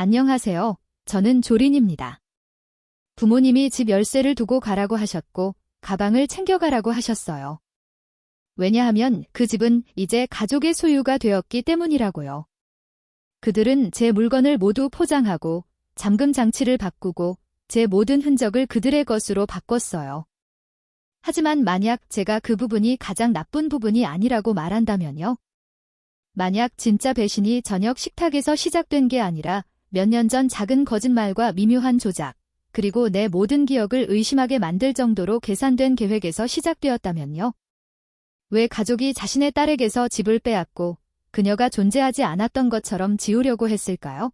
안녕하세요. 저는 조린입니다. 부모님이 집 열쇠를 두고 가라고 하셨고, 가방을 챙겨가라고 하셨어요. 왜냐하면 그 집은 이제 가족의 소유가 되었기 때문이라고요. 그들은 제 물건을 모두 포장하고, 잠금 장치를 바꾸고, 제 모든 흔적을 그들의 것으로 바꿨어요. 하지만 만약 제가 그 부분이 가장 나쁜 부분이 아니라고 말한다면요? 만약 진짜 배신이 저녁 식탁에서 시작된 게 아니라 몇 년 전 작은 거짓말과 미묘한 조작, 그리고 내 모든 기억을 의심하게 만들 정도로 계산된 계획에서 시작되었다면요? 왜 가족이 자신의 딸에게서 집을 빼앗고 그녀가 존재하지 않았던 것처럼 지우려고 했을까요?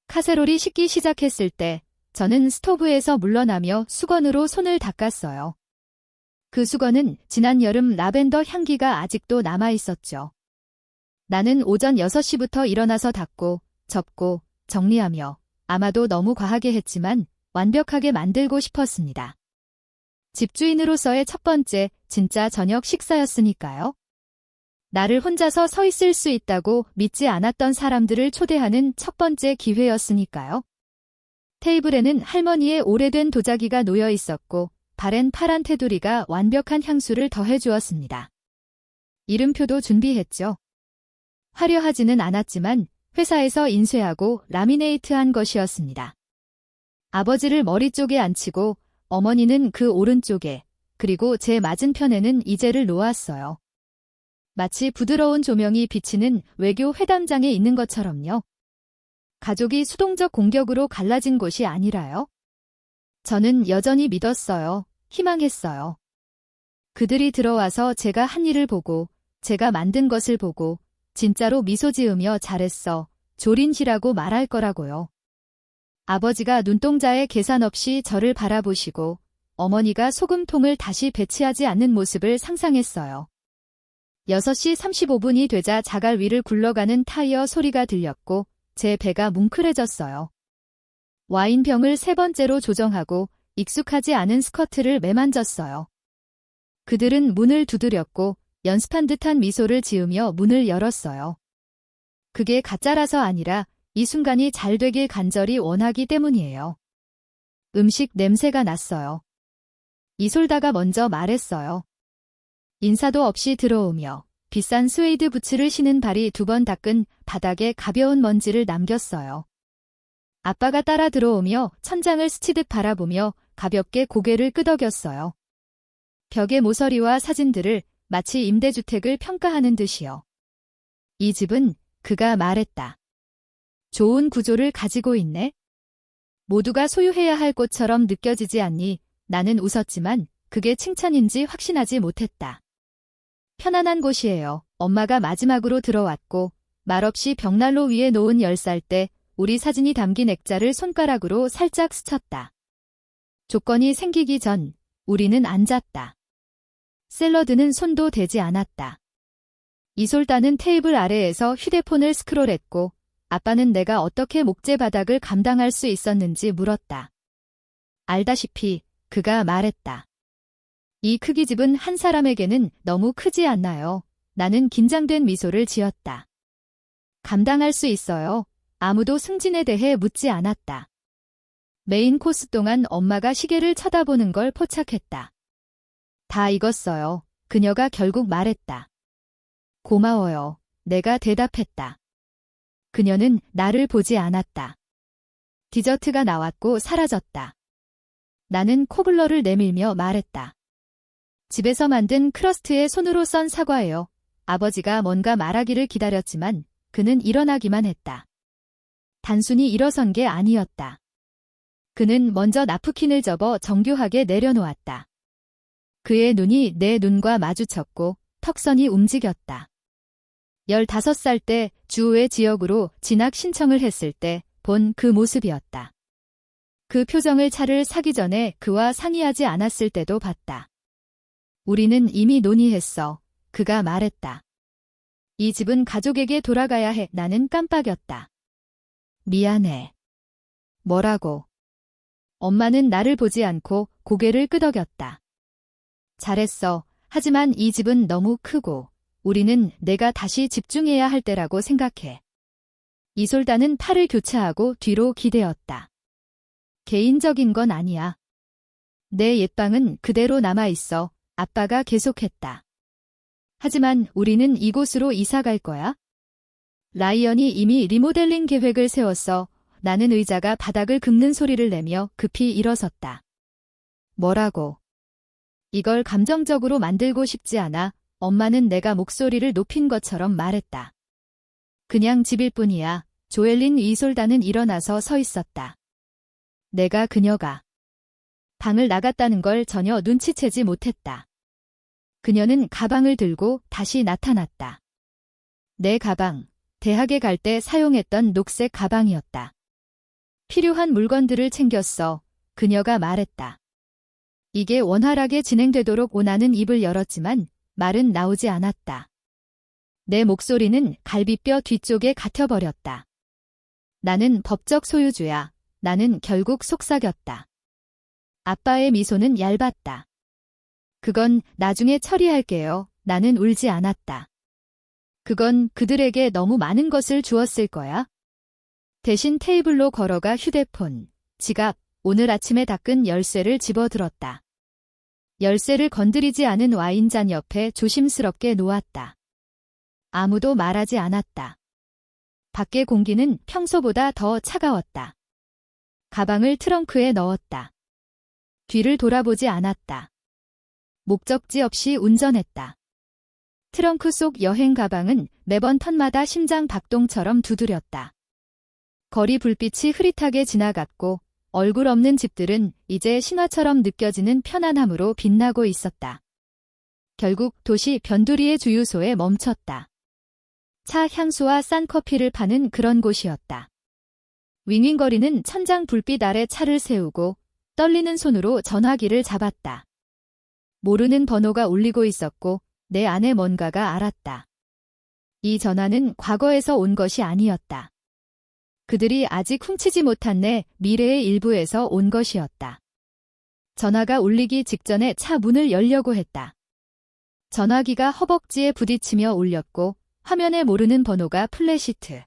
카세롤이 식기 시작했을 때 저는 스토브에서 물러나며 수건으로 손을 닦았어요. 그 수건은 지난 여름 라벤더 향기가 아직도 남아 있었죠. 나는 오전 6시부터 일어나서 닦고, 접고, 정리하며 아마도 너무 과하게 했지만 완벽하게 만들고 싶었습니다. 집주인으로서의 첫 번째 진짜 저녁 식사였으니까요. 나를 혼자서 서 있을 수 있다고 믿지 않았던 사람들을 초대하는 첫 번째 기회였으니까요. 테이블에는 할머니의 오래된 도자기가 놓여 있었고 바랜 파란 테두리가 완벽한 향수를 더해주었습니다. 이름표도 준비했죠. 화려하지는 않았지만 회사에서 인쇄하고 라미네이트한 것이었습니다. 아버지를 머리 쪽에 앉히고 어머니는 그 오른쪽에, 그리고 제 맞은편에는 이젤을 놓았어요. 마치 부드러운 조명이 비치는 외교 회담장에 있는 것처럼요. 가족이 수동적 공격으로 갈라진 곳이 아니라요. 저는 여전히 믿었어요. 희망했어요. 그들이 들어와서 제가 한 일을 보고, 제가 만든 것을 보고, 진짜로 미소 지으며 잘했어, 조린시라고 말할 거라고요. 아버지가 눈동자에 계산 없이 저를 바라보시고 어머니가 소금통을 다시 배치하지 않는 모습을 상상했어요. 6시 35분이 되자 자갈 위를 굴러가는 타이어 소리가 들렸고 제 배가 뭉클해졌어요. 와인병을 3번째로 조정하고 익숙하지 않은 스커트를 매만졌어요. 그들은 문을 두드렸고 연습한 듯한 미소를 지으며 문을 열었어요. 그게 가짜라서 아니라 이 순간이 잘 되길 간절히 원하기 때문이에요. 음식 냄새가 났어요. 이솔다가 먼저 말했어요. 인사도 없이 들어오며 비싼 스웨이드 부츠를 신은 발이 2번 닦은 바닥에 가벼운 먼지를 남겼어요. 아빠가 따라 들어오며 천장을 스치듯 바라보며 가볍게 고개를 끄덕였어요. 벽의 모서리와 사진들을 마치 임대주택을 평가하는 듯이요. 이 집은, 그가 말했다. 좋은 구조를 가지고 있네. 모두가 소유해야 할 곳처럼 느껴지지 않니? 나는 웃었지만 그게 칭찬인지 확신하지 못했다. 편안한 곳이에요. 엄마가 마지막으로 들어왔고 말없이 벽난로 위에 놓은 10살 때 우리 사진이 담긴 액자를 손가락으로 살짝 스쳤다. 조건이 생기기 전 우리는 앉았다. 샐러드는 손도 대지 않았다. 이솔다는 테이블 아래에서 휴대폰을 스크롤했고 아빠는 내가 어떻게 목재바닥을 감당할 수 있었는지 물었다. 알다시피 그가 말했다. 이 크기 집은 한 사람에게는 너무 크지 않나요? 나는 긴장된 미소를 지었다. 감당할 수 있어요. 아무도 승진에 대해 묻지 않았다. 메인 코스 동안 엄마가 시계를 쳐다보는 걸 포착했다. 다 익었어요. 그녀가 결국 말했다. 고마워요. 내가 대답했다. 그녀는 나를 보지 않았다. 디저트가 나왔고 사라졌다. 나는 코블러를 내밀며 말했다. 집에서 만든 크러스트에 손으로 썬 사과예요. 아버지가 뭔가 말하기를 기다렸지만 그는 일어나기만 했다. 단순히 일어선 게 아니었다. 그는 먼저 나프킨을 접어 정교하게 내려놓았다. 그의 눈이 내 눈과 마주쳤고 턱선이 움직였다. 15살 때 주우의 지역으로 진학 신청을 했을 때 본 그 모습이었다. 그 표정을 차를 사기 전에 그와 상의하지 않았을 때도 봤다. 우리는 이미 논의했어. 그가 말했다. 이 집은 가족에게 돌아가야 해. 나는 깜빡였다. 미안해. 뭐라고? 엄마는 나를 보지 않고 고개를 끄덕였다. 잘했어. 하지만 이 집은 너무 크고 우리는 내가 다시 집중해야 할 때라고 생각해. 이솔다는 팔을 교차하고 뒤로 기대었다. 개인적인 건 아니야. 내 옛방은 그대로 남아있어. 아빠가 계속했다. 하지만 우리는 이곳으로 이사 갈 거야? 라이언이 이미 리모델링 계획을 세웠어. 나는 의자가 바닥을 긁는 소리를 내며 급히 일어섰다. 뭐라고? 이걸 감정적으로 만들고 싶지 않아. 엄마는 내가 목소리를 높인 것처럼 말했다. 그냥 집일 뿐이야. 조엘린 이솔다는 일어나서 서 있었다. 내가 그녀가 방을 나갔다는 걸 전혀 눈치채지 못했다. 그녀는 가방을 들고 다시 나타났다. 내 가방, 대학에 갈 때 사용했던 녹색 가방이었다. 필요한 물건들을 챙겼어. 그녀가 말했다. 이게 원활하게 진행되도록 오나는 입을 열었지만 말은 나오지 않았다. 내 목소리는 갈비뼈 뒤쪽에 갇혀버렸다. 나는 법적 소유주야. 나는 결국 속삭였다. 아빠의 미소는 얇았다. 그건 나중에 처리할게요. 나는 울지 않았다. 그건 그들에게 너무 많은 것을 주었을 거야. 대신 테이블로 걸어가 휴대폰, 지갑, 오늘 아침에 닦은 열쇠를 집어들었다. 열쇠를 건드리지 않은 와인잔 옆에 조심스럽게 놓았다. 아무도 말하지 않았다. 밖의 공기는 평소보다 더 차가웠다. 가방을 트렁크에 넣었다. 뒤를 돌아보지 않았다. 목적지 없이 운전했다. 트렁크 속 여행 가방은 매번 턴마다 심장 박동처럼 두드렸다. 거리 불빛이 흐릿하게 지나갔고 얼굴 없는 집들은 이제 신화처럼 느껴지는 편안함으로 빛나고 있었다. 결국 도시 변두리의 주유소에 멈췄다. 차 향수와 싼 커피를 파는 그런 곳이었다. 윙윙거리는 천장 불빛 아래 차를 세우고 떨리는 손으로 전화기를 잡았다. 모르는 번호가 울리고 있었고 내 안에 뭔가가 알았다. 이 전화는 과거에서 온 것이 아니었다. 그들이 아직 훔치지 못한 내 미래의 일부에서 온 것이었다. 전화가 울리기 직전에 차 문을 열려고 했다. 전화기가 허벅지에 부딪히며 울렸고 화면에 모르는 번호가 플래시트.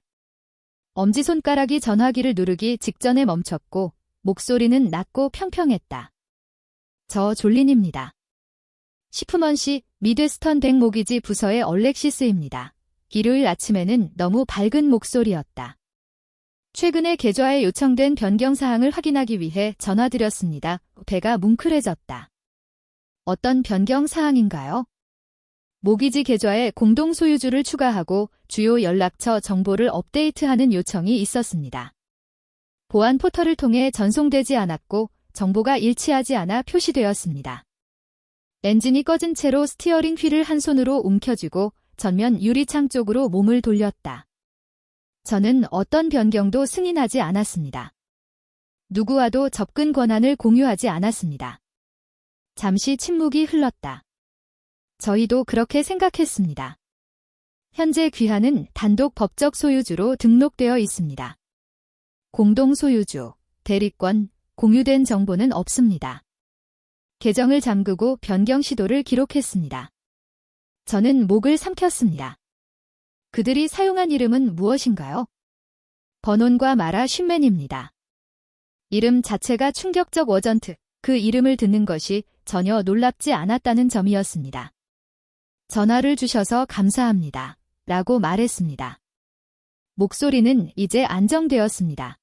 엄지손가락이 전화기를 누르기 직전에 멈췄고 목소리는 낮고 평평했다. 저 졸린입니다. 시프먼시 미드스턴 덱 모기지 부서의 얼렉시스입니다. 일요일 아침에는 너무 밝은 목소리였다. 최근에 계좌에 요청된 변경사항을 확인하기 위해 전화드렸습니다. 배가 뭉클해졌다. 어떤 변경사항인가요? 모기지 계좌에 공동소유주를 추가하고 주요 연락처 정보를 업데이트하는 요청이 있었습니다. 보안 포털을 통해 전송되지 않았고 정보가 일치하지 않아 표시되었습니다. 엔진이 꺼진 채로 스티어링 휠을 한 손으로 움켜쥐고 전면 유리창 쪽으로 몸을 돌렸다. 저는 어떤 변경도 승인하지 않았습니다. 누구와도 접근 권한을 공유하지 않았습니다. 잠시 침묵이 흘렀다. 저희도 그렇게 생각했습니다. 현재 귀하는 단독 법적 소유주로 등록되어 있습니다. 공동 소유주, 대리권, 공유된 정보는 없습니다. 계정을 잠그고 변경 시도를 기록했습니다. 저는 목을 삼켰습니다. 그들이 사용한 이름은 무엇인가요? 버논과 마라 쉰맨입니다. 이름 자체가 충격적 워전트, 그 이름을 듣는 것이 전혀 놀랍지 않았다는 점이었습니다. 전화를 주셔서 감사합니다. 라고 말했습니다. 목소리는 이제 안정되었습니다.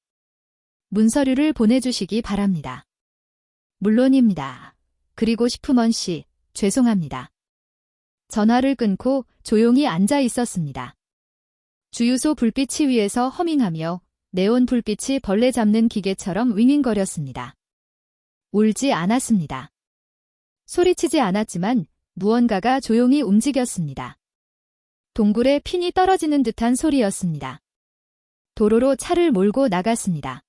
문서류를 보내주시기 바랍니다. 물론입니다. 그리고 시프먼 씨, 죄송합니다. 전화를 끊고 조용히 앉아 있었습니다. 주유소 불빛이 위에서 허밍하며 네온 불빛이 벌레 잡는 기계처럼 윙윙거렸습니다. 울지 않았습니다. 소리치지 않았지만 무언가가 조용히 움직였습니다. 동굴에 핀이 떨어지는 듯한 소리였습니다. 도로로 차를 몰고 나갔습니다.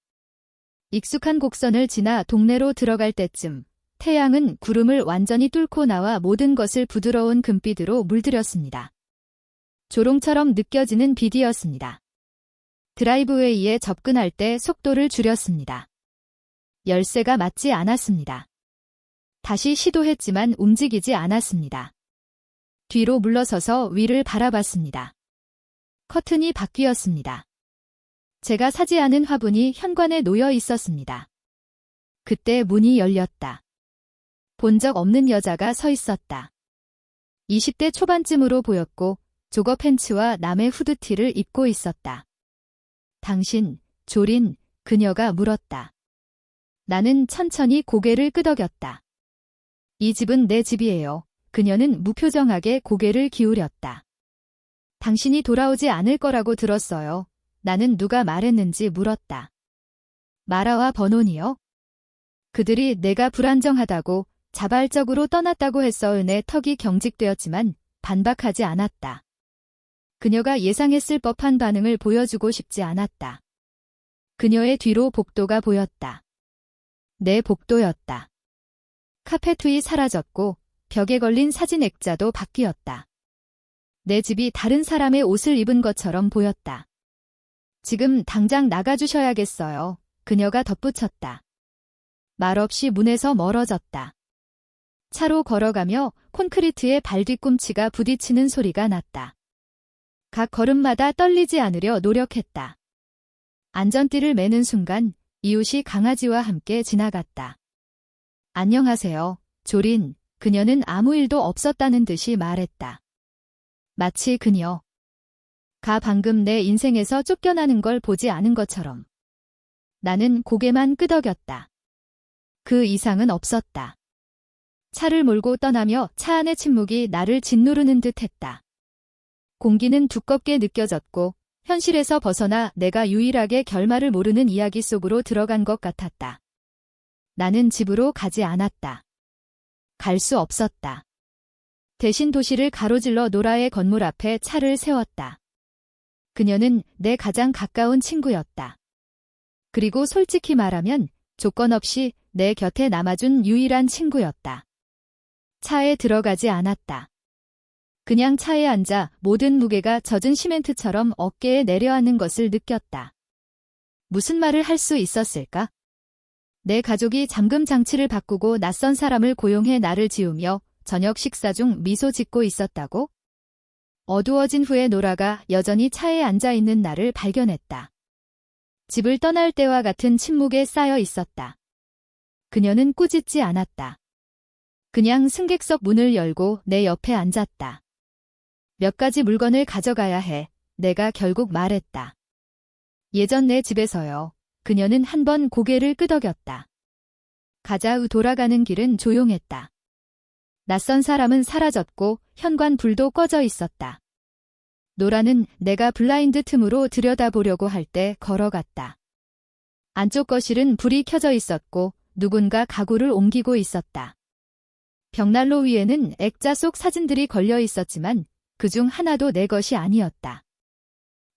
익숙한 곡선을 지나 동네로 들어갈 때쯤 태양은 구름을 완전히 뚫고 나와 모든 것을 부드러운 금빛으로 물들였습니다. 조롱처럼 느껴지는 빛이었습니다. 드라이브웨이에 접근할 때 속도를 줄였습니다. 열쇠가 맞지 않았습니다. 다시 시도했지만 움직이지 않았습니다. 뒤로 물러서서 위를 바라봤습니다. 커튼이 바뀌었습니다. 제가 사지 않은 화분이 현관에 놓여 있었습니다. 그때 문이 열렸다. 본 적 없는 여자가 서 있었다. 20대 초반쯤으로 보였고 조거 팬츠와 남의 후드티를 입고 있었다. 당신, 조린, 그녀가 물었다. 나는 천천히 고개를 끄덕였다. 이 집은 내 집이에요. 그녀는 무표정하게 고개를 기울였다. 당신이 돌아오지 않을 거라고 들었어요. 나는 누가 말했는지 물었다. 마라와 버논이요? 그들이 내가 불안정하다고 자발적으로 떠났다고 했어. 내 턱이 경직되었지만 반박하지 않았다. 그녀가 예상했을 법한 반응을 보여주고 싶지 않았다. 그녀의 뒤로 복도가 보였다. 내 복도였다. 카페 위 사라졌고 벽에 걸린 사진 액자도 바뀌었다. 내 집이 다른 사람의 옷을 입은 것처럼 보였다. 지금 당장 나가주셔야겠어요. 그녀가 덧붙였다. 말없이 문에서 멀어졌다. 차로 걸어가며 콘크리트에 발 뒤꿈치가 부딪히는 소리가 났다. 각 걸음마다 떨리지 않으려 노력했다. 안전띠를 매는 순간 이웃이 강아지와 함께 지나갔다. 안녕하세요, 조린. 그녀는 아무 일도 없었다는 듯이 말했다. 마치 그녀가 방금 내 인생에서 쫓겨나는 걸 보지 않은 것처럼. 나는 고개만 끄덕였다. 그 이상은 없었다. 차를 몰고 떠나며 차 안의 침묵이 나를 짓누르는 듯 했다. 공기는 두껍게 느껴졌고 현실에서 벗어나 내가 유일하게 결말을 모르는 이야기 속으로 들어간 것 같았다. 나는 집으로 가지 않았다. 갈 수 없었다. 대신 도시를 가로질러 노라의 건물 앞에 차를 세웠다. 그녀는 내 가장 가까운 친구였다. 그리고 솔직히 말하면 조건 없이 내 곁에 남아준 유일한 친구였다. 차에 들어가지 않았다. 그냥 차에 앉아 모든 무게가 젖은 시멘트처럼 어깨에 내려앉는 것을 느꼈다. 무슨 말을 할 수 있었을까? 내 가족이 잠금 장치를 바꾸고 낯선 사람을 고용해 나를 지우며 저녁 식사 중 미소 짓고 있었다고? 어두워진 후에 노라가 여전히 차에 앉아 있는 나를 발견했다. 집을 떠날 때와 같은 침묵에 쌓여 있었다. 그녀는 꾸짖지 않았다. 그냥 승객석 문을 열고 내 옆에 앉았다. 몇 가지 물건을 가져가야 해. 내가 결국 말했다. 예전 내 집에서요. 그녀는 한 번 고개를 끄덕였다. 가자 후 돌아가는 길은 조용했다. 낯선 사람은 사라졌고 현관 불도 꺼져 있었다. 노라는 내가 블라인드 틈으로 들여다보려고 할 때 걸어갔다. 안쪽 거실은 불이 켜져 있었고 누군가 가구를 옮기고 있었다. 벽난로 위에는 액자 속 사진들이 걸려 있었지만 그중 하나도 내 것이 아니었다.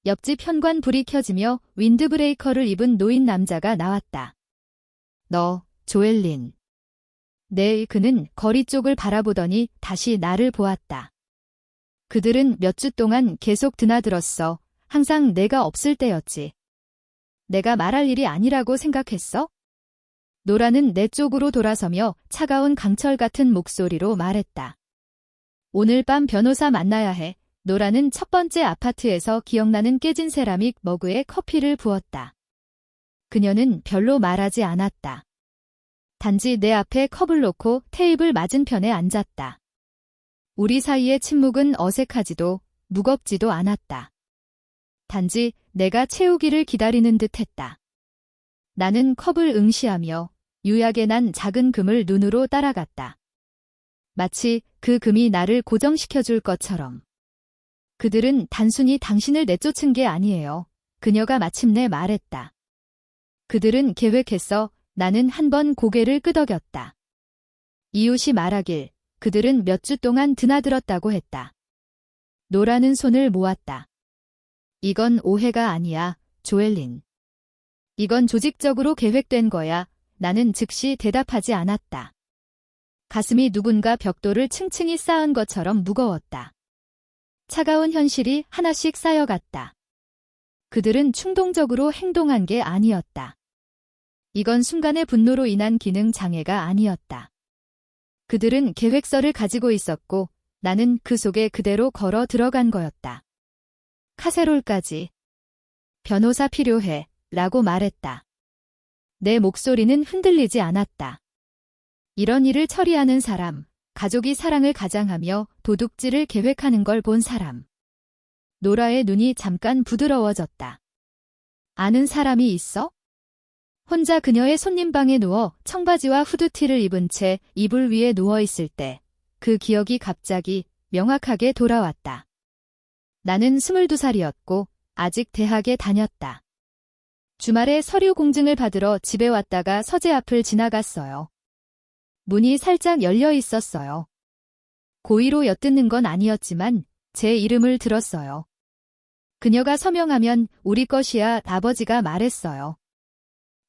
옆집 현관 불이 켜지며 윈드브레이커를 입은 노인 남자가 나왔다. 너, 조엘린. 그는 거리 쪽을 바라보더니 다시 나를 보았다. 그들은 몇 주 동안 계속 드나들었어. 항상 내가 없을 때였지. 내가 말할 일이 아니라고 생각했어? 노라는 내 쪽으로 돌아서며 차가운 강철 같은 목소리로 말했다. 오늘 밤 변호사 만나야 해. 노라는 첫 번째 아파트에서 기억나는 깨진 세라믹 머그에 커피를 부었다. 그녀는 별로 말하지 않았다. 단지 내 앞에 컵을 놓고 테이블 맞은편에 앉았다. 우리 사이의 침묵은 어색하지도 무겁지도 않았다. 단지 내가 채우기를 기다리는 듯 했다. 나는 컵을 응시하며 유약에 난 작은 금을 눈으로 따라갔다. 마치 그 금이 나를 고정시켜줄 것처럼. 그들은 단순히 당신을 내쫓은 게 아니에요. 그녀가 마침내 말했다. 그들은 계획했어. 나는 한 번 고개를 끄덕였다. 이웃이 말하길 그들은 몇 주 동안 드나들었다고 했다. 노라는 손을 모았다. 이건 오해가 아니야, 조엘린. 이건 조직적으로 계획된 거야. 나는 즉시 대답하지 않았다. 가슴이 누군가 벽돌을 층층이 쌓은 것처럼 무거웠다. 차가운 현실이 하나씩 쌓여갔다. 그들은 충동적으로 행동한 게 아니었다. 이건 순간의 분노로 인한 기능 장애가 아니었다. 그들은 계획서를 가지고 있었고 나는 그 속에 그대로 걸어 들어간 거였다. 카세롤까지. 변호사 필요해 라고 말했다. 내 목소리는 흔들리지 않았다. 이런 일을 처리하는 사람, 가족이 사랑을 가장하며 도둑질을 계획하는 걸 본 사람. 노라의 눈이 잠깐 부드러워졌다. 아는 사람이 있어? 혼자 그녀의 손님방에 누워 청바지와 후드티를 입은 채 이불 위에 누워있을 때 그 기억이 갑자기 명확하게 돌아왔다. 나는 22살이었고 아직 대학에 다녔다. 주말에 서류 공증을 받으러 집에 왔다가 서재 앞을 지나갔어요. 문이 살짝 열려 있었어요. 고의로 엿듣는 건 아니었지만 제 이름을 들었어요. 그녀가 서명하면 우리 것이야, 아버지가 말했어요.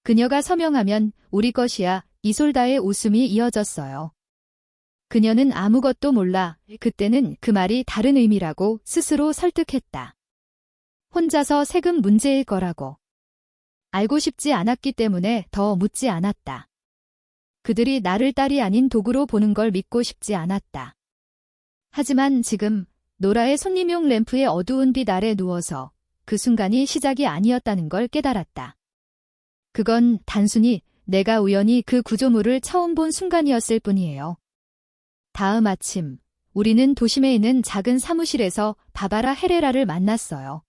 그녀가 서명하면 우리 것이야, 이솔다의 웃음이 이어졌어요. 그녀는 아무것도 몰라. 그때는 그 말이 다른 의미라고 스스로 설득했다. 혼자서 세금 문제일 거라고. 알고 싶지 않았기 때문에 더 묻지 않았다. 그들이 나를 딸이 아닌 도구로 보는 걸 믿고 싶지 않았다. 하지만 지금 노라의 손님용 램프의 어두운 빛 아래 누워서 그 순간이 시작이 아니었다는 걸 깨달았다. 그건 단순히 내가 우연히 그 구조물을 처음 본 순간이었을 뿐이에요. 다음 아침, 우리는 도심에 있는 작은 사무실에서 바바라 헤레라를 만났어요.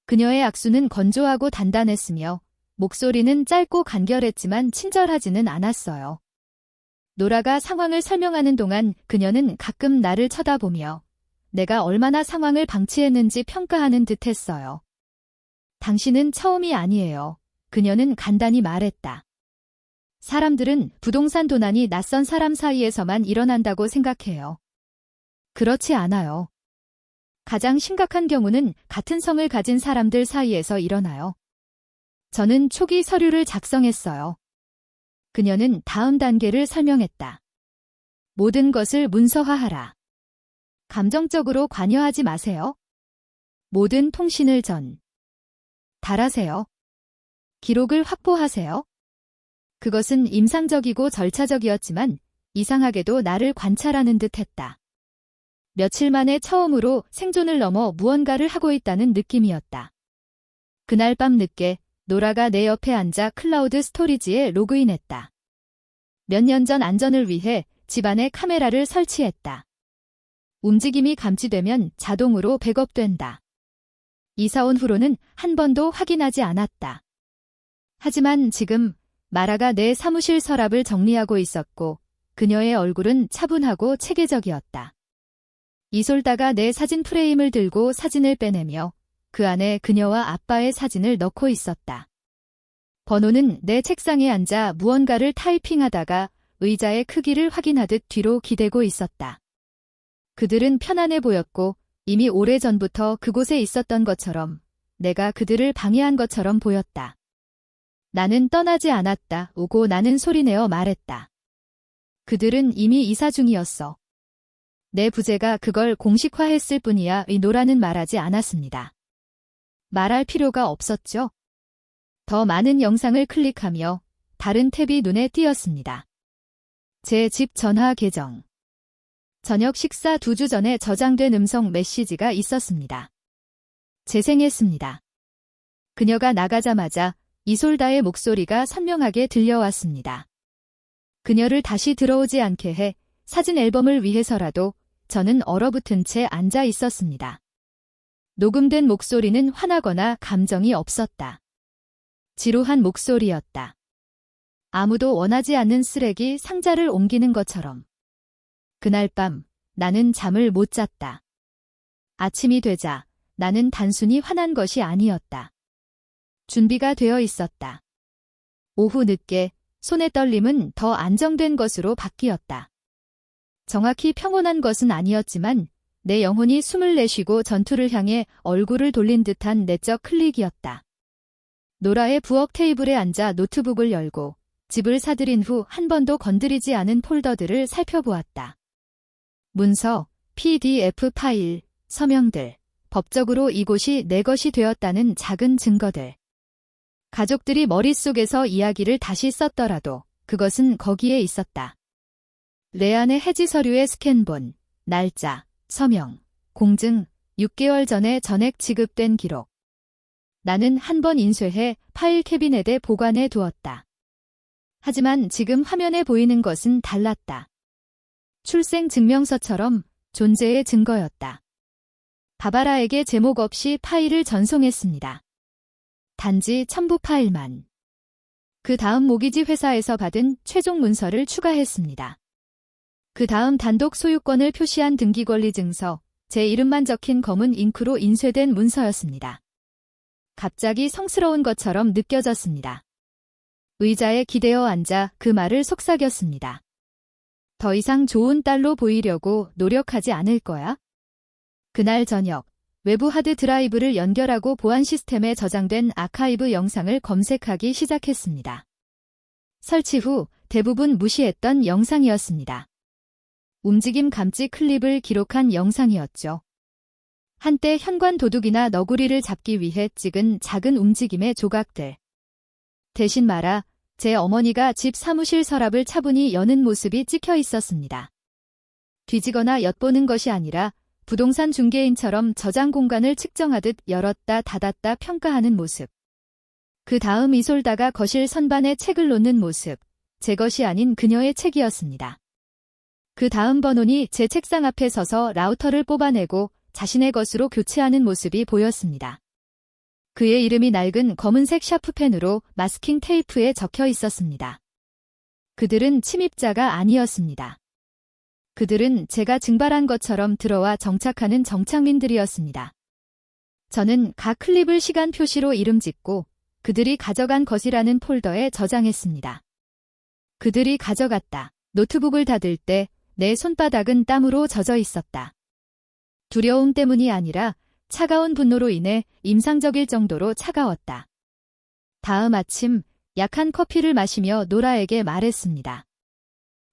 그녀의 악수는 건조하고 단단했으며 목소리는 짧고 간결했지만 친절하지는 않았어요. 노라가 상황을 설명하는 동안 그녀는 가끔 나를 쳐다보며 내가 얼마나 상황을 방치했는지 평가하는 듯 했어요. 당신은 처음이 아니에요. 그녀는 간단히 말했다. 사람들은 부동산 도난이 낯선 사람 사이에서만 일어난다고 생각해요. 그렇지 않아요. 가장 심각한 경우는 같은 성을 가진 사람들 사이에서 일어나요. 저는 초기 서류를 작성했어요. 그녀는 다음 단계를 설명했다. 모든 것을 문서화하라. 감정적으로 관여하지 마세요. 모든 통신을 달하세요. 기록을 확보하세요. 그것은 임상적이고 절차적이었지만 이상하게도 나를 관찰하는 듯 했다. 며칠 만에 처음으로 생존을 넘어 무언가를 하고 있다는 느낌이었다. 그날 밤 늦게 노라가 내 옆에 앉아 클라우드 스토리지에 로그인했다. 몇 년 전 안전을 위해 집안에 카메라를 설치했다. 움직임이 감지되면 자동으로 백업된다. 이사 온 후로는 한 번도 확인하지 않았다. 하지만 지금 마라가 내 사무실 서랍을 정리하고 있었고 그녀의 얼굴은 차분하고 체계적이었다. 이솔다가 내 사진 프레임을 들고 사진을 빼내며 그 안에 그녀와 아빠의 사진을 넣고 있었다. 번호는 내 책상에 앉아 무언가를 타이핑하다가 의자의 크기를 확인하듯 뒤로 기대고 있었다. 그들은 편안해 보였고 이미 오래전부터 그곳에 있었던 것처럼 내가 그들을 방해한 것처럼 보였다. 나는 떠나지 않았다. 오고 나는 소리내어 말했다. 그들은 이미 이사 중이었어. 내 부재가 그걸 공식화했을 뿐이야. 노라는 말하지 않았습니다. 말할 필요가 없었죠. 더 많은 영상을 클릭하며 다른 탭이 눈에 띄었습니다. 제 집 전화 계정. 저녁 식사 2주 전에 저장된 음성 메시지가 있었습니다. 재생했습니다. 그녀가 나가자마자 이솔다의 목소리가 선명하게 들려왔습니다. 그녀를 다시 들어오지 않게 해 사진 앨범을 위해서라도 저는 얼어붙은 채 앉아 있었습니다. 녹음된 목소리는 화나거나 감정이 없었다. 지루한 목소리였다. 아무도 원하지 않는 쓰레기 상자를 옮기는 것처럼. 그날 밤 나는 잠을 못 잤다. 아침이 되자 나는 단순히 화난 것이 아니었다. 준비가 되어 있었다. 오후 늦게 손의 떨림은 더 안정된 것으로 바뀌었다. 정확히 평온한 것은 아니었지만 내 영혼이 숨을 내쉬고 전투를 향해 얼굴을 돌린 듯한 내적 클릭이었다. 노라의 부엌 테이블에 앉아 노트북을 열고 집을 사들인 후 한 번도 건드리지 않은 폴더들을 살펴보았다. 문서, PDF 파일, 서명들, 법적으로 이곳이 내 것이 되었다는 작은 증거들. 가족들이 머릿속에서 이야기를 다시 썼더라도 그것은 거기에 있었다. 레안의 해지 서류의 스캔본, 날짜, 서명, 공증, 6개월 전에 전액 지급된 기록. 나는 한 번 인쇄해 파일 캐비넷에 보관해 두었다. 하지만 지금 화면에 보이는 것은 달랐다. 출생 증명서처럼 존재의 증거였다. 바바라에게 제목 없이 파일을 전송했습니다. 단지 첨부 파일만. 그 다음 모기지 회사에서 받은 최종 문서를 추가했습니다. 그 다음 단독 소유권을 표시한 등기권리증서, 제 이름만 적힌 검은 잉크로 인쇄된 문서였습니다. 갑자기 성스러운 것처럼 느껴졌습니다. 의자에 기대어 앉아 그 말을 속삭였습니다. 더 이상 좋은 딸로 보이려고 노력하지 않을 거야? 그날 저녁, 외부 하드 드라이브를 연결하고 보안 시스템에 저장된 아카이브 영상을 검색하기 시작했습니다. 설치 후 대부분 무시했던 영상이었습니다. 움직임 감지 클립을 기록한 영상이었죠. 한때 현관 도둑이나 너구리를 잡기 위해 찍은 작은 움직임의 조각들. 대신 말아, 제 어머니가 집 사무실 서랍을 차분히 여는 모습이 찍혀 있었습니다. 뒤지거나 엿보는 것이 아니라 부동산 중개인처럼 저장 공간을 측정하듯 열었다 닫았다 평가하는 모습. 그 다음 이솔다가 거실 선반에 책을 놓는 모습. 제 것이 아닌 그녀의 책이었습니다. 그 다음 버논이 제 책상 앞에 서서 라우터를 뽑아내고 자신의 것으로 교체하는 모습이 보였습니다. 그의 이름이 낡은 검은색 샤프펜으로 마스킹 테이프에 적혀 있었습니다. 그들은 침입자가 아니었습니다. 그들은 제가 증발한 것처럼 들어와 정착하는 정착민들이었습니다. 저는 각 클립을 시간 표시로 이름 짓고 그들이 가져간 것이라는 폴더에 저장했습니다. 그들이 가져갔다. 노트북을 닫을 때 내 손바닥은 땀으로 젖어 있었다. 두려움 때문이 아니라 차가운 분노로 인해 임상적일 정도로 차가웠다. 다음 아침 약한 커피를 마시며 노라에게 말했습니다.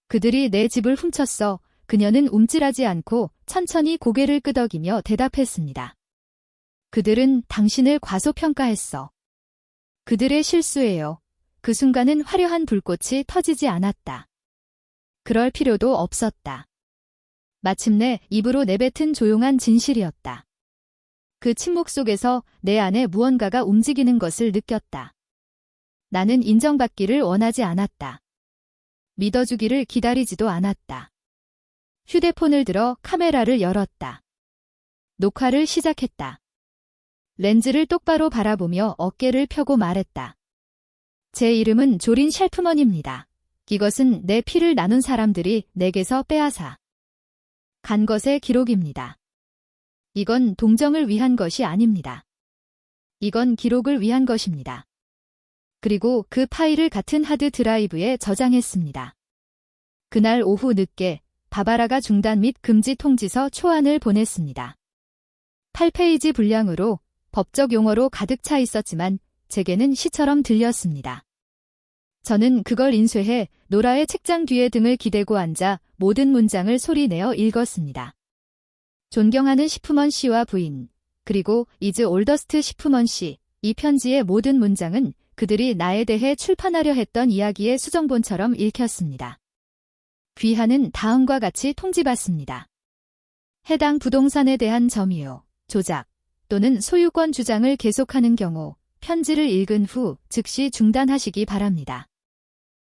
그들이 내 집을 훔쳤어. 그녀는 움찔하지 않고 천천히 고개를 끄덕이며 대답했습니다. 그들은 당신을 과소평가했어. 그들의 실수예요. 그 순간은 화려한 불꽃이 터지지 않았다. 그럴 필요도 없었다. 마침내 입으로 내뱉은 조용한 진실이었다. 그 침묵 속에서 내 안에 무언가가 움직이는 것을 느꼈다. 나는 인정받기를 원하지 않았다. 믿어주기를 기다리지도 않았다. 휴대폰을 들어 카메라를 열었다. 녹화를 시작했다. 렌즈를 똑바로 바라보며 어깨를 펴고 말했다. 제 이름은 조린 쉘프먼입니다. 이것은 내 피를 나눈 사람들이 내게서 빼앗아 간 것의 기록입니다. 이건 동정을 위한 것이 아닙니다. 이건 기록을 위한 것입니다. 그리고 그 파일을 같은 하드 드라이브에 저장했습니다. 그날 오후 늦게 바바라가 중단 및 금지 통지서 초안을 보냈습니다. 8페이지 분량으로 법적 용어로 가득 차 있었지만 제게는 시처럼 들렸습니다. 저는 그걸 인쇄해 노라의 책장 뒤에 등을 기대고 앉아 모든 문장을 소리내어 읽었습니다. 존경하는 시프먼 씨와 부인, 그리고 이즈 올더스트 시프먼 씨, 이 편지의 모든 문장은 그들이 나에 대해 출판하려 했던 이야기의 수정본처럼 읽혔습니다. 귀하는 다음과 같이 통지받습니다. 해당 부동산에 대한 점유, 조작 또는 소유권 주장을 계속하는 경우 편지를 읽은 후 즉시 중단하시기 바랍니다.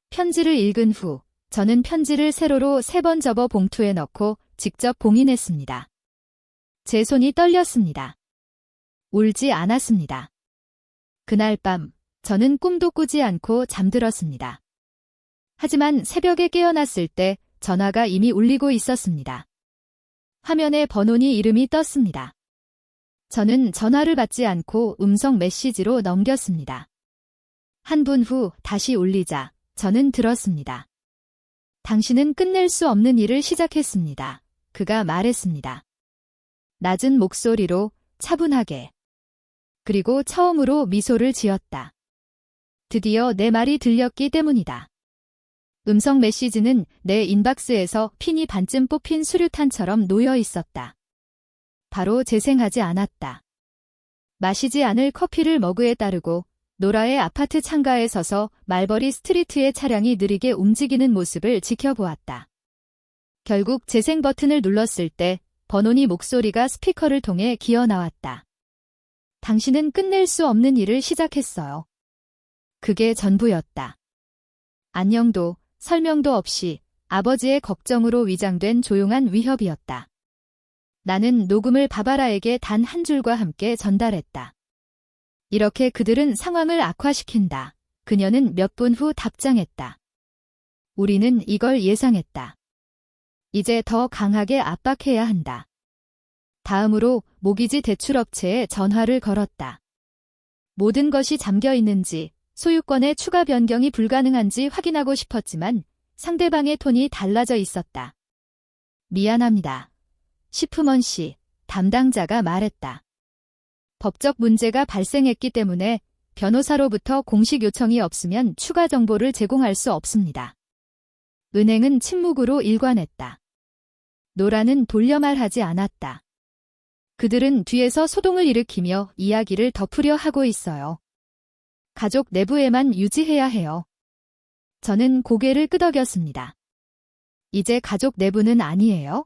편지를 읽은 후 저는 편지를 세로로 3번 접어 봉투에 넣고 직접 봉인했습니다. 제 손이 떨렸습니다. 울지 않았습니다. 그날 밤 저는 꿈도 꾸지 않고 잠들었습니다. 하지만 새벽에 깨어났을 때 전화가 이미 울리고 있었습니다. 화면에 번호니 이름이 떴습니다. 저는 전화를 받지 않고 음성 메시지로 넘겼습니다. 한 분 후 다시 울리자 저는 들었습니다. 당신은 끝낼 수 없는 일을 시작했습니다. 그가 말했습니다. 낮은 목소리로 차분하게. 그리고 처음으로 미소를 지었다. 드디어 내 말이 들렸기 때문이다. 음성 메시지는 내 인박스에서 핀이 반쯤 뽑힌 수류탄처럼 놓여 있었다. 바로 재생하지 않았다. 마시지 않을 커피를 머그에 따르고 노라의 아파트 창가에 서서 말버리 스트리트의 차량이 느리게 움직이는 모습을 지켜보았다. 결국 재생 버튼을 눌렀을 때 버논이 목소리가 스피커를 통해 기어 나왔다. 당신은 끝낼 수 없는 일을 시작했어요. 그게 전부였다. 안녕도 설명도 없이 아버지의 걱정으로 위장된 조용한 위협이었다. 나는 녹음을 바바라에게 단 한 줄과 함께 전달했다. 이렇게 그들은 상황을 악화시킨다. 그녀는 몇 분 후 답장했다. 우리는 이걸 예상했다. 이제 더 강하게 압박해야 한다. 다음으로 모기지 대출업체에 전화를 걸었다. 모든 것이 잠겨 있는지, 소유권의 추가 변경이 불가능한지 확인하고 싶었지만 상대방의 톤이 달라져 있었다. 미안합니다. 시프먼 씨, 담당자가 말했다. 법적 문제가 발생했기 때문에 변호사로부터 공식 요청이 없으면 추가 정보를 제공할 수 없습니다. 은행은 침묵으로 일관했다. 노라는 돌려말하지 않았다. 그들은 뒤에서 소동을 일으키며 이야기를 덮으려 하고 있어요. 가족 내부에만 유지해야 해요. 저는 고개를 끄덕였습니다. 이제 가족 내부는 아니에요?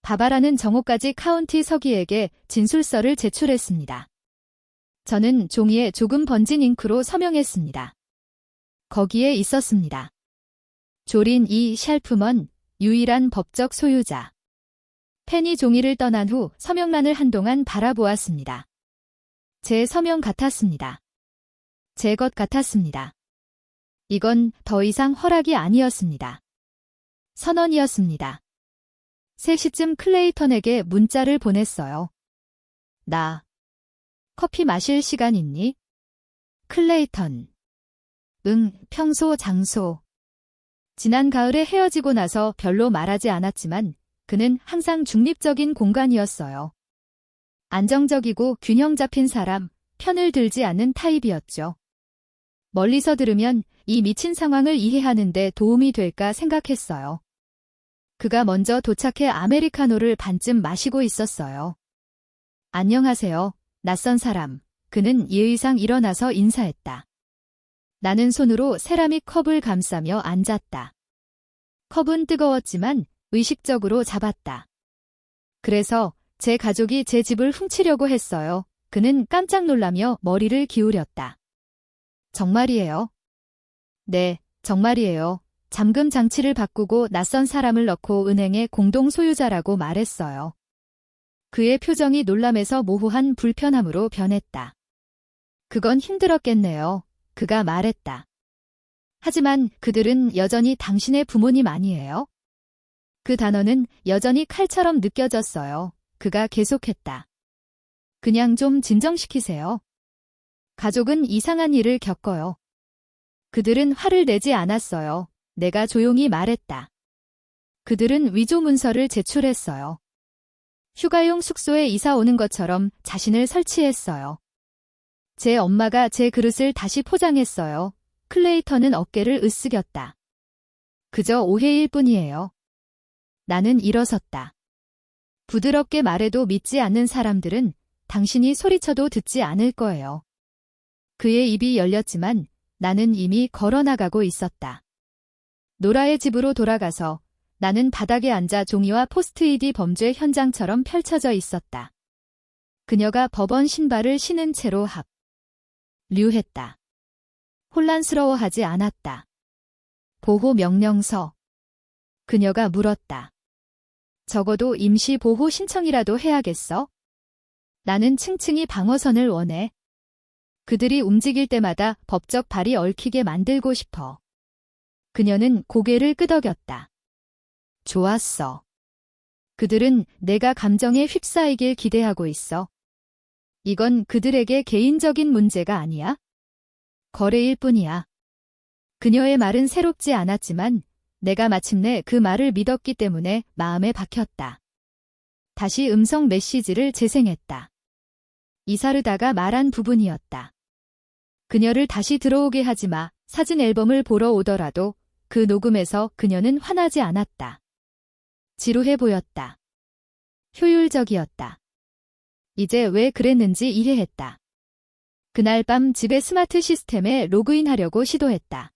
바바라는 정오까지 카운티 서기에게 진술서를 제출했습니다. 저는 종이에 조금 번진 잉크로 서명했습니다. 거기에 있었습니다. 조린 이 샬프먼, 유일한 법적 소유자. 펜이 종이를 떠난 후 서명란을 한동안 바라보았습니다. 제 서명 같았습니다. 제 것 같았습니다. 이건 더 이상 허락이 아니었습니다. 선언이었습니다. 3시쯤 클레이턴에게 문자를 보냈어요. 나 커피 마실 시간 있니? 클레이턴. 응, 평소 장소. 지난 가을에 헤어지고 나서 별로 말하지 않았지만 그는 항상 중립적인 공간이었어요. 안정적이고 균형 잡힌 사람, 편을 들지 않는 타입이었죠. 멀리서 들으면 이 미친 상황을 이해하는 데 도움이 될까 생각했어요. 그가 먼저 도착해 아메리카노를 반쯤 마시고 있었어요. 안녕하세요, 낯선 사람. 그는 예의상 일어나서 인사했다. 나는 손으로 세라믹 컵을 감싸며 앉았다. 컵은 뜨거웠지만 의식적으로 잡았다. 그래서 제 가족이 제 집을 훔치려고 했어요. 그는 깜짝 놀라며 머리를 기울였다. 정말이에요? 네, 정말이에요. 잠금 장치를 바꾸고 낯선 사람을 넣고 은행의 공동 소유자라고 말했어요. 그의 표정이 놀람에서 모호한 불편함으로 변했다. 그건 힘들었겠네요. 그가 말했다. 하지만 그들은 여전히 당신의 부모님 아니에요? 그 단어는 여전히 칼처럼 느껴졌어요. 그가 계속했다. 그냥 좀 진정시키세요. 가족은 이상한 일을 겪어요. 그들은 화를 내지 않았어요. 내가 조용히 말했다. 그들은 위조 문서를 제출했어요. 휴가용 숙소에 이사 오는 것처럼 자신을 설치했어요. 제 엄마가 제 그릇을 다시 포장했어요. 클레이턴은 어깨를 으쓱였다. 그저 오해일 뿐이에요. 나는 일어섰다. 부드럽게 말해도 믿지 않는 사람들은 당신이 소리쳐도 듣지 않을 거예요. 그의 입이 열렸지만 나는 이미 걸어나가고 있었다. 노라의 집으로 돌아가서 나는 바닥에 앉아 종이와 포스트잇이 범죄 현장처럼 펼쳐져 있었다. 그녀가 법원 신발을 신은 채로 류했다. 혼란스러워하지 않았다. 보호 명령서. 그녀가 물었다. 적어도 임시 보호 신청이라도 해야겠어? 나는 층층이 방어선을 원해. 그들이 움직일 때마다 법적 발이 얽히게 만들고 싶어. 그녀는 고개를 끄덕였다. 좋았어. 그들은 내가 감정에 휩싸이길 기대하고 있어. 이건 그들에게 개인적인 문제가 아니야? 거래일 뿐이야. 그녀의 말은 새롭지 않았지만 내가 마침내 그 말을 믿었기 때문에 마음에 박혔다. 다시 음성 메시지를 재생했다. 이사르다가 말한 부분이었다. 그녀를 다시 들어오게 하지 마. 사진 앨범을 보러 오더라도 그 녹음에서 그녀는 화나지 않았다. 지루해 보였다. 효율적이었다. 이제 왜 그랬는지 이해했다. 그날 밤 집의 스마트 시스템에 로그인하려고 시도했다.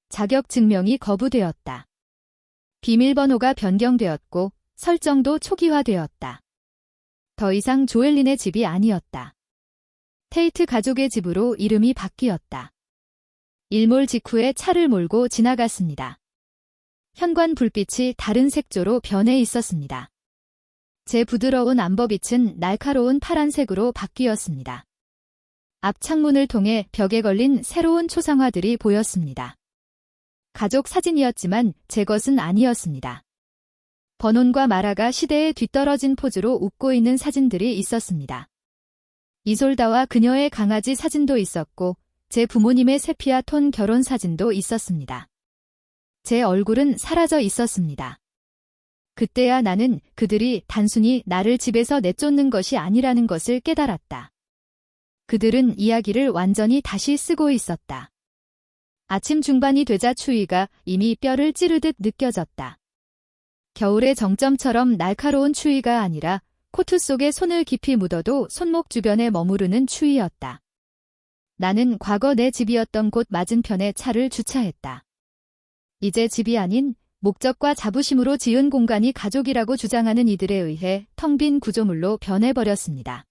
자격 증명이 거부되었다. 비밀번호가 변경되었고 설정도 초기화되었다. 더 이상 조엘린의 집이 아니었다. 테이트 가족의 집으로 이름이 바뀌었다. 일몰 직후에 차를 몰고 지나갔습니다. 현관 불빛이 다른 색조로 변해 있었습니다. 제 부드러운 암버빛은 날카로운 파란색으로 바뀌었습니다. 앞 창문을 통해 벽에 걸린 새로운 초상화들이 보였습니다. 가족 사진이었지만 제 것은 아니었습니다. 버논과 마라가 시대에 뒤떨어진 포즈로 웃고 있는 사진들이 있었습니다. 이솔다와 그녀의 강아지 사진도 있었고 제 부모님의 세피아 톤 결혼 사진도 있었습니다. 제 얼굴은 사라져 있었습니다. 그때야 나는 그들이 단순히 나를 집에서 내쫓는 것이 아니라는 것을 깨달았다. 그들은 이야기를 완전히 다시 쓰고 있었다. 아침 중반이 되자 추위가 이미 뼈를 찌르듯 느껴졌다. 겨울의 정점처럼 날카로운 추위가 아니라 코트 속에 손을 깊이 묻어도 손목 주변에 머무르는 추위였다. 나는 과거 내 집이었던 곳 맞은편에 차를 주차했다. 이제 집이 아닌 목적과 자부심으로 지은 공간이 가족이라고 주장하는 이들에 의해 텅 빈 구조물로 변해버렸습니다.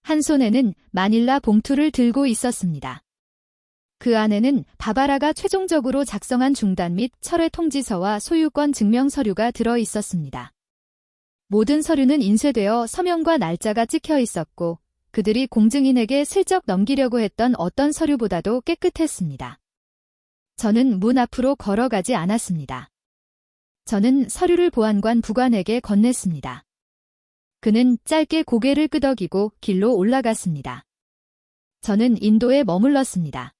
한 손에는 마닐라 봉투를 들고 있었습니다. 그 안에는 바바라가 최종적으로 작성한 중단 및 철회 통지서와 소유권 증명 서류가 들어 있었습니다. 모든 서류는 인쇄되어 서명과 날짜가 찍혀 있었고 그들이 공증인에게 슬쩍 넘기려고 했던 어떤 서류보다도 깨끗했습니다. 저는 문 앞으로 걸어가지 않았습니다. 저는 서류를 보안관 부관에게 건넸습니다. 그는 짧게 고개를 끄덕이고 길로 올라갔습니다. 저는 인도에 머물렀습니다.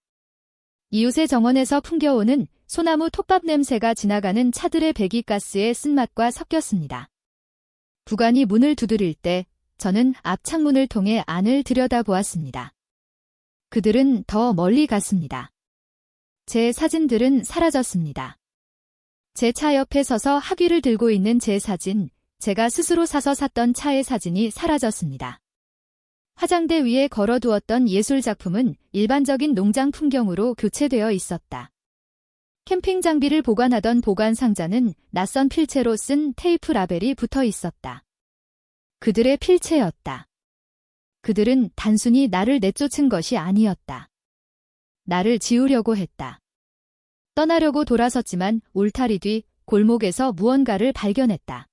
이웃의 정원에서 풍겨오는 소나무 톱밥 냄새가 지나가는 차들의 배기가스의 쓴맛과 섞였습니다. 부관이 문을 두드릴 때 저는 앞 창문을 통해 안을 들여다보았습니다. 그들은 더 멀리 갔습니다. 제 사진들은 사라졌습니다. 제 차 옆에 서서 학위를 들고 있는 제 사진, 제가 스스로 사서 샀던 차의 사진이 사라졌습니다. 화장대 위에 걸어두었던 예술 작품은 일반적인 농장 풍경으로 교체되어 있었다. 캠핑 장비를 보관하던 보관 상자는 낯선 필체로 쓴 테이프 라벨이 붙어 있었다. 그들의 필체였다. 그들은 단순히 나를 내쫓은 것이 아니었다. 나를 지우려고 했다. 떠나려고 돌아섰지만 울타리 뒤 골목에서 무언가를 발견했다.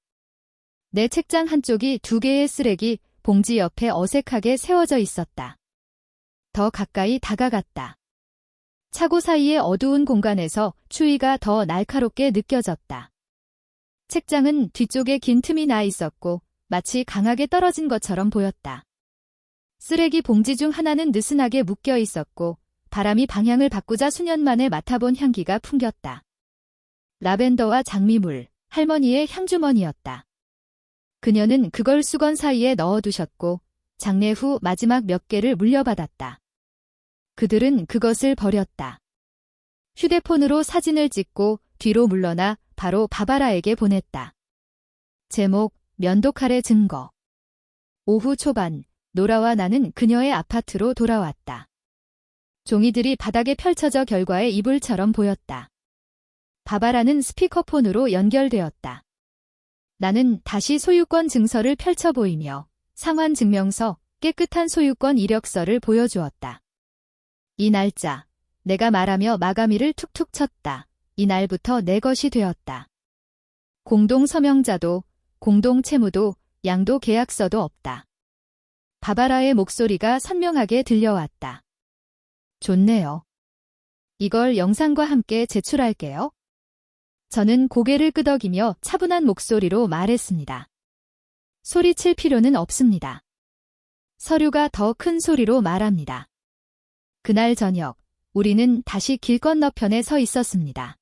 내 책장 한쪽이 2개의 쓰레기 봉지 옆에 어색하게 세워져 있었다. 더 가까이 다가갔다. 차고 사이의 어두운 공간에서 추위가 더 날카롭게 느껴졌다. 책장은 뒤쪽에 긴 틈이 나 있었고 마치 강하게 떨어진 것처럼 보였다. 쓰레기 봉지 중 하나는 느슨하게 묶여 있었고 바람이 방향을 바꾸자 수년 만에 맡아본 향기가 풍겼다. 라벤더와 장미물, 할머니의 향주머니였다. 그녀는 그걸 수건 사이에 넣어두셨고 장례 후 마지막 몇 개를 물려받았다. 그들은 그것을 버렸다. 휴대폰으로 사진을 찍고 뒤로 물러나 바로 바바라에게 보냈다. 제목, 면도칼의 증거. 오후 초반, 노라와 나는 그녀의 아파트로 돌아왔다. 종이들이 바닥에 펼쳐져 결과의 이불처럼 보였다. 바바라는 스피커폰으로 연결되었다. 나는 다시 소유권 증서를 펼쳐 보이며 상환 증명서, 깨끗한 소유권 이력서를 보여주었다. 이 날짜, 내가 말하며 마가미를 툭툭 쳤다. 이날부터 내 것이 되었다. 공동 서명자도, 공동 채무도, 양도 계약서도 없다. 바바라의 목소리가 선명하게 들려왔다. 좋네요. 이걸 영상과 함께 제출할게요. 저는 고개를 끄덕이며 차분한 목소리로 말했습니다. 소리칠 필요는 없습니다. 서류가 더 큰 소리로 말합니다. 그날 저녁, 우리는 다시 길 건너편에 서 있었습니다.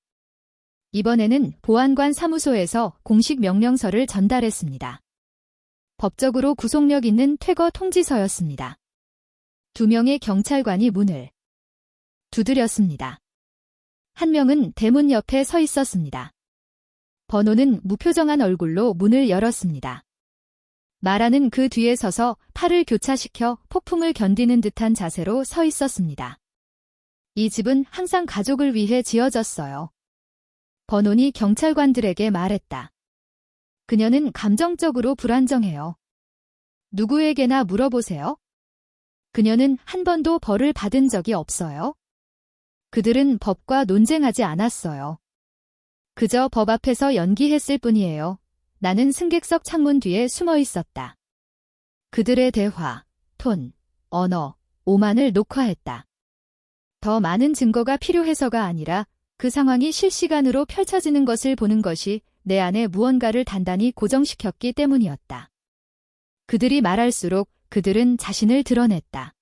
이번에는 보안관 사무소에서 공식 명령서를 전달했습니다. 법적으로 구속력 있는 퇴거 통지서였습니다. 2명의 경찰관이 문을 두드렸습니다. 한 명은 대문 옆에 서 있었습니다. 번호는 무표정한 얼굴로 문을 열었습니다. 마라는 그 뒤에 서서 팔을 교차시켜 폭풍을 견디는 듯한 자세로 서 있었습니다. 이 집은 항상 가족을 위해 지어졌어요. 번호니 경찰관들에게 말했다. 그녀는 감정적으로 불안정해요. 누구에게나 물어보세요. 그녀는 한 번도 벌을 받은 적이 없어요. 그들은 법과 논쟁하지 않았어요. 그저 법 앞에서 연기했을 뿐이에요. 나는 승객석 창문 뒤에 숨어 있었다. 그들의 대화, 톤, 언어, 오만을 녹화했다. 더 많은 증거가 필요해서가 아니라 그 상황이 실시간으로 펼쳐지는 것을 보는 것이 내 안에 무언가를 단단히 고정시켰기 때문이었다. 그들이 말할수록 그들은 자신을 드러냈다.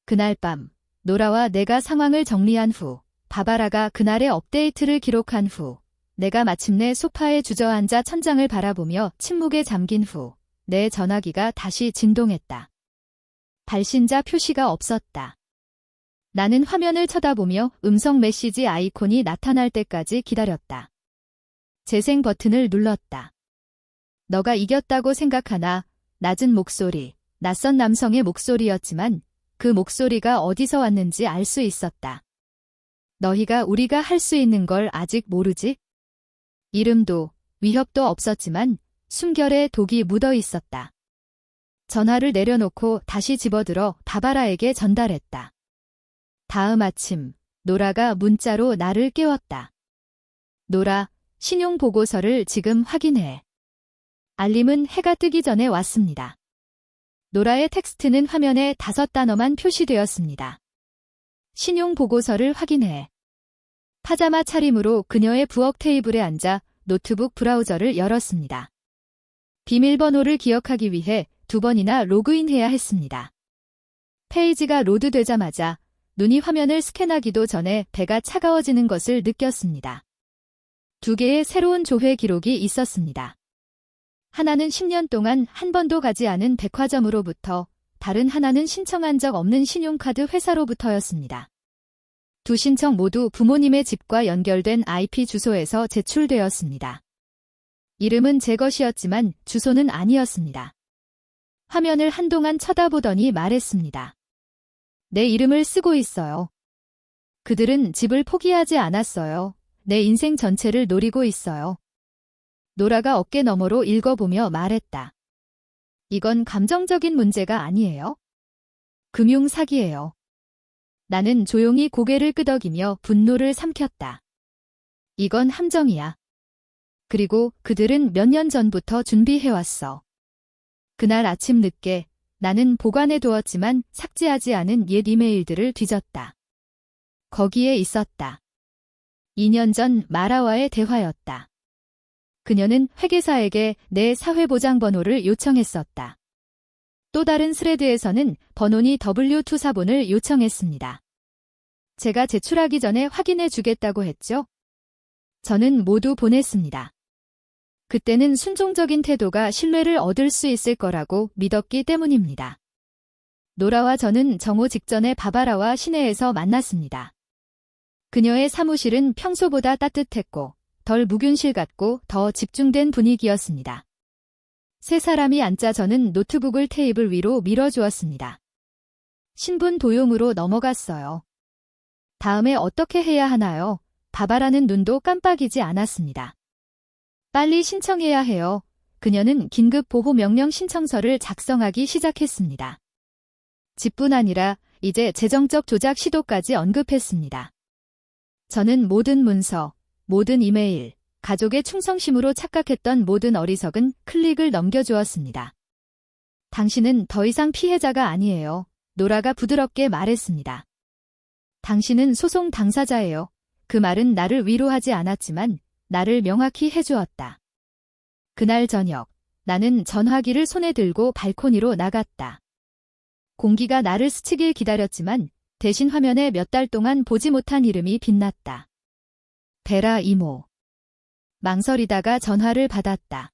그날 밤, 노라와 내가 상황을 정리한 후, 바바라가 그날의 업데이트를 기록한 후, 내가 마침내 소파에 주저앉아 천장을 바라보며 침묵에 잠긴 후, 내 전화기가 다시 진동했다. 발신자 표시가 없었다. 나는 화면을 쳐다보며 음성 메시지 아이콘이 나타날 때까지 기다렸다. 재생 버튼을 눌렀다. 너가 이겼다고 생각하나? 낮은 목소리, 낯선 남성의 목소리였지만 그 목소리가 어디서 왔는지 알 수 있었다. 너희가 우리가 할 수 있는 걸 아직 모르지? 이름도 위협도 없었지만 숨결에 독이 묻어 있었다. 전화를 내려놓고 다시 집어들어 바바라에게 전달했다. 다음 아침, 노라가 문자로 나를 깨웠다. 노라, 신용보고서를 지금 확인해. 알림은 해가 뜨기 전에 왔습니다. 노라의 텍스트는 화면에 5단어만 표시되었습니다. 신용보고서를 확인해. 파자마 차림으로 그녀의 부엌 테이블에 앉아 노트북 브라우저를 열었습니다. 비밀번호를 기억하기 위해 2번이나 로그인해야 했습니다. 페이지가 로드되자마자 눈이 화면을 스캔하기도 전에 배가 차가워지는 것을 느꼈습니다. 2개의 새로운 조회 기록이 있었습니다. 하나는 10년 동안 한 번도 가지 않은 백화점으로부터, 다른 하나는 신청한 적 없는 신용카드 회사로부터였습니다. 2 신청 모두 부모님의 집과 연결된 IP 주소에서 제출되었습니다. 이름은 제 것이었지만 주소는 아니었습니다. 화면을 한동안 쳐다보더니 말했습니다. 내 이름을 쓰고 있어요. 그들은 집을 포기하지 않았어요. 내 인생 전체를 노리고 있어요. 노라가 어깨 너머로 읽어보며 말했다. 이건 감정적인 문제가 아니에요. 금융 사기예요. 나는 조용히 고개를 끄덕이며 분노를 삼켰다. 이건 함정이야. 그리고 그들은 몇 년 전부터 준비해왔어. 그날 아침 늦게 나는 보관해두었지만 삭제하지 않은 옛 이메일들을 뒤졌다. 거기에 있었다. 2년 전 마라와의 대화였다. 그녀는 회계사에게 내 사회보장번호를 요청했었다. 또 다른 스레드에서는 번호니 W2사본을 요청했습니다. 제가 제출하기 전에 확인해 주겠다고 했죠? 저는 모두 보냈습니다. 그때는 순종적인 태도가 신뢰를 얻을 수 있을 거라고 믿었기 때문입니다. 노라와 저는 정오 직전에 바바라와 시내에서 만났습니다. 그녀의 사무실은 평소보다 따뜻했고 덜 무균실 같고 더 집중된 분위기였습니다. 세 사람이 앉자 저는 노트북을 테이블 위로 밀어주었습니다. 신분 도용으로 넘어갔어요. 다음에 어떻게 해야 하나요? 바바라는 눈도 깜빡이지 않았습니다. 빨리 신청해야 해요. 그녀는 긴급 보호 명령 신청서를 작성하기 시작했습니다. 집뿐 아니라 이제 재정적 조작 시도까지 언급했습니다. 저는 모든 문서, 모든 이메일, 가족의 충성심으로 착각했던 모든 어리석은 클릭을 넘겨주었습니다. 당신은 더 이상 피해자가 아니에요. 노라가 부드럽게 말했습니다. 당신은 소송 당사자예요. 그 말은 나를 위로하지 않았지만 나를 명확히 해주었다. 그날 저녁, 나는 전화기를 손에 들고 발코니로 나갔다. 공기가 나를 스치길 기다렸지만 대신 화면에 몇 달 동안 보지 못한 이름이 빛났다. 베라 이모. 망설이다가 전화를 받았다.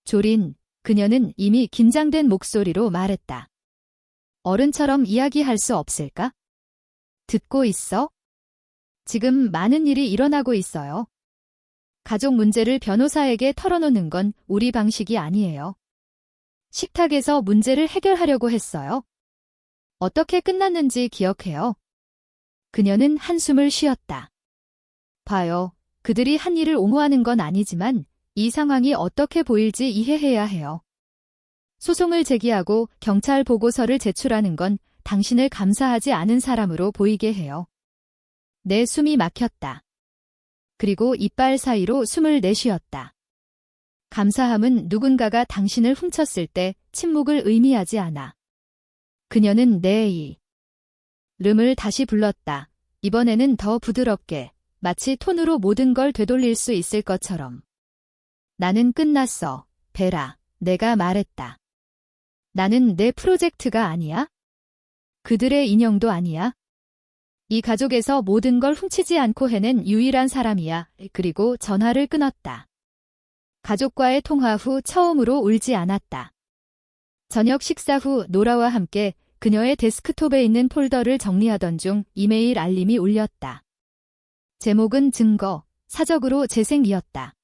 조린, 그녀는 이미 긴장된 목소리로 말했다. 어른처럼 이야기할 수 없을까? 듣고 있어? 지금 많은 일이 일어나고 있어요. 가족 문제를 변호사에게 털어놓는 건 우리 방식이 아니에요. 식탁에서 문제를 해결하려고 했어요. 어떻게 끝났는지 기억해요? 그녀는 한숨을 쉬었다. 봐요. 그들이 한 일을 옹호하는 건 아니지만 이 상황이 어떻게 보일지 이해해야 해요. 소송을 제기하고 경찰 보고서를 제출하는 건 당신을 감사하지 않은 사람으로 보이게 해요. 내 숨이 막혔다. 그리고 이빨 사이로 숨을 내쉬었다. 감사함은 누군가가 당신을 훔쳤을 때 침묵을 의미하지 않아. 그녀는 내 이름을 다시 불렀다. 이번에는 더 부드럽게, 마치 톤으로 모든 걸 되돌릴 수 있을 것처럼. 나는 끝났어, 베라. 내가 말했다. 나는 내 프로젝트가 아니야? 그들의 인형도 아니야? 이 가족에서 모든 걸 훔치지 않고 해낸 유일한 사람이야. 그리고 전화를 끊었다. 가족과의 통화 후 처음으로 울지 않았다. 저녁 식사 후 노라와 함께 그녀의 데스크톱에 있는 폴더를 정리하던 중 이메일 알림이 울렸다. 제목은 증거, 사적으로 재생이었다.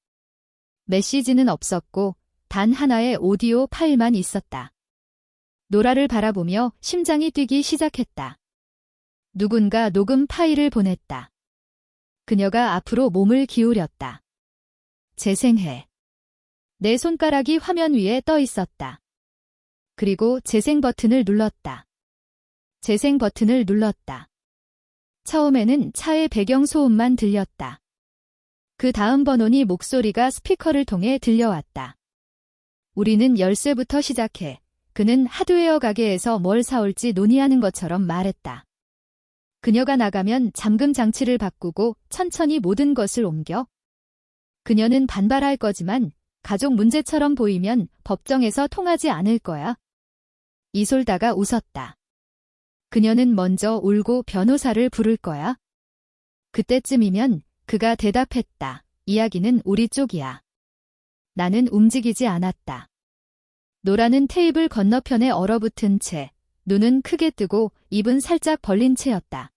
메시지는 없었고 단 하나의 오디오 파일만 있었다. 노라를 바라보며 심장이 뛰기 시작했다. 누군가 녹음 파일을 보냈다. 그녀가 앞으로 몸을 기울였다. 재생해. 내 손가락이 화면 위에 떠 있었다. 그리고 재생 버튼을 눌렀다. 재생 버튼을 눌렀다. 처음에는 차의 배경 소음만 들렸다. 그 다음 번호니 목소리가 스피커를 통해 들려왔다. 우리는 열쇠부터 시작해. 그는 하드웨어 가게에서 뭘 사올지 논의하는 것처럼 말했다. 그녀가 나가면 잠금 장치를 바꾸고 천천히 모든 것을 옮겨. 그녀는 반발할 거지만 가족 문제처럼 보이면 법정에서 통하지 않을 거야. 이솔다가 웃었다. 그녀는 먼저 울고 변호사를 부를 거야. 그때쯤이면 그가 대답했다. 이야기는 우리 쪽이야. 나는 움직이지 않았다. 노라는 테이블 건너편에 얼어붙은 채, 눈은 크게 뜨고 입은 살짝 벌린 채였다.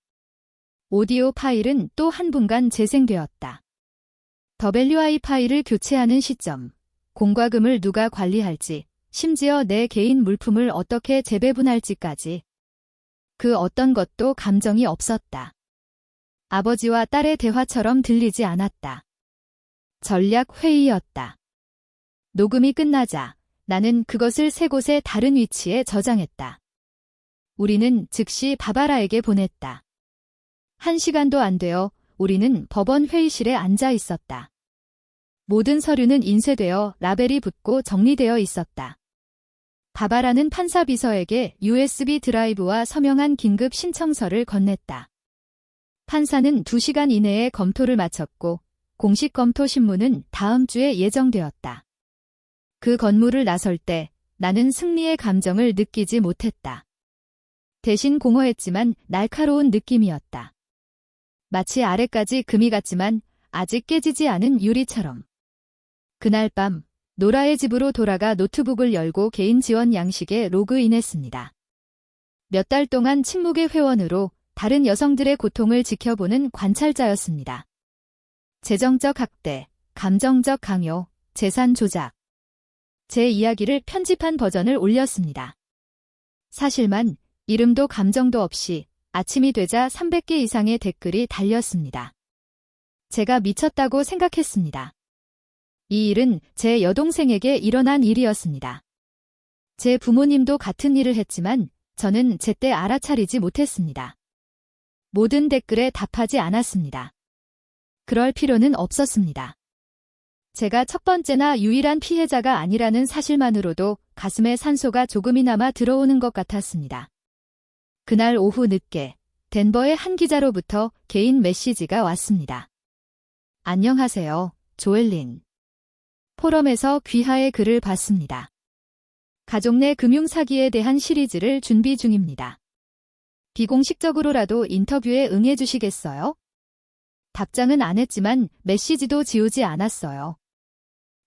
오디오 파일은 또 한 분간 재생되었다. WI 파일을 교체하는 시점, 공과금을 누가 관리할지, 심지어 내 개인 물품을 어떻게 재배분할지까지. 그 어떤 것도 감정이 없었다. 아버지와 딸의 대화처럼 들리지 않았다. 전략 회의였다. 녹음이 끝나자 나는 그것을 세 곳의 다른 위치에 저장했다. 우리는 즉시 바바라에게 보냈다. 1시간도 안 되어 우리는 법원 회의실에 앉아 있었다. 모든 서류는 인쇄되어 라벨이 붙고 정리되어 있었다. 바바라는 판사 비서에게 USB 드라이브와 서명한 긴급 신청서를 건넸다. 판사는 2시간 이내에 검토를 마쳤고 공식 검토 신문은 다음 주에 예정되었다. 그 건물을 나설 때 나는 승리의 감정을 느끼지 못했다. 대신 공허했지만 날카로운 느낌이었다. 마치 아래까지 금이 갔지만 아직 깨지지 않은 유리처럼. 그날 밤 노라의 집으로 돌아가 노트북을 열고 개인 지원 양식에 로그인했습니다. 몇 달 동안 침묵의 회원으로 다른 여성들의 고통을 지켜보는 관찰자였습니다. 재정적 학대, 감정적 강요, 재산 조작. 제 이야기를 편집한 버전을 올렸습니다. 사실만, 이름도 감정도 없이 아침이 되자 300개 이상의 댓글이 달렸습니다. 제가 미쳤다고 생각했습니다. 이 일은 제 여동생에게 일어난 일이었습니다. 제 부모님도 같은 일을 했지만 저는 제때 알아차리지 못했습니다. 모든 댓글에 답하지 않았습니다. 그럴 필요는 없었습니다. 제가 첫 번째나 유일한 피해자가 아니라는 사실만으로도 가슴에 산소가 조금이나마 들어오는 것 같았습니다. 그날 오후 늦게 덴버의 한 기자로부터 개인 메시지가 왔습니다. 안녕하세요, 조엘린. 포럼에서 귀하의 글을 봤습니다. 가족 내 금융사기에 대한 시리즈를 준비 중입니다. 비공식적으로라도 인터뷰에 응해주시겠어요? 답장은 안 했지만 메시지도 지우지 않았어요.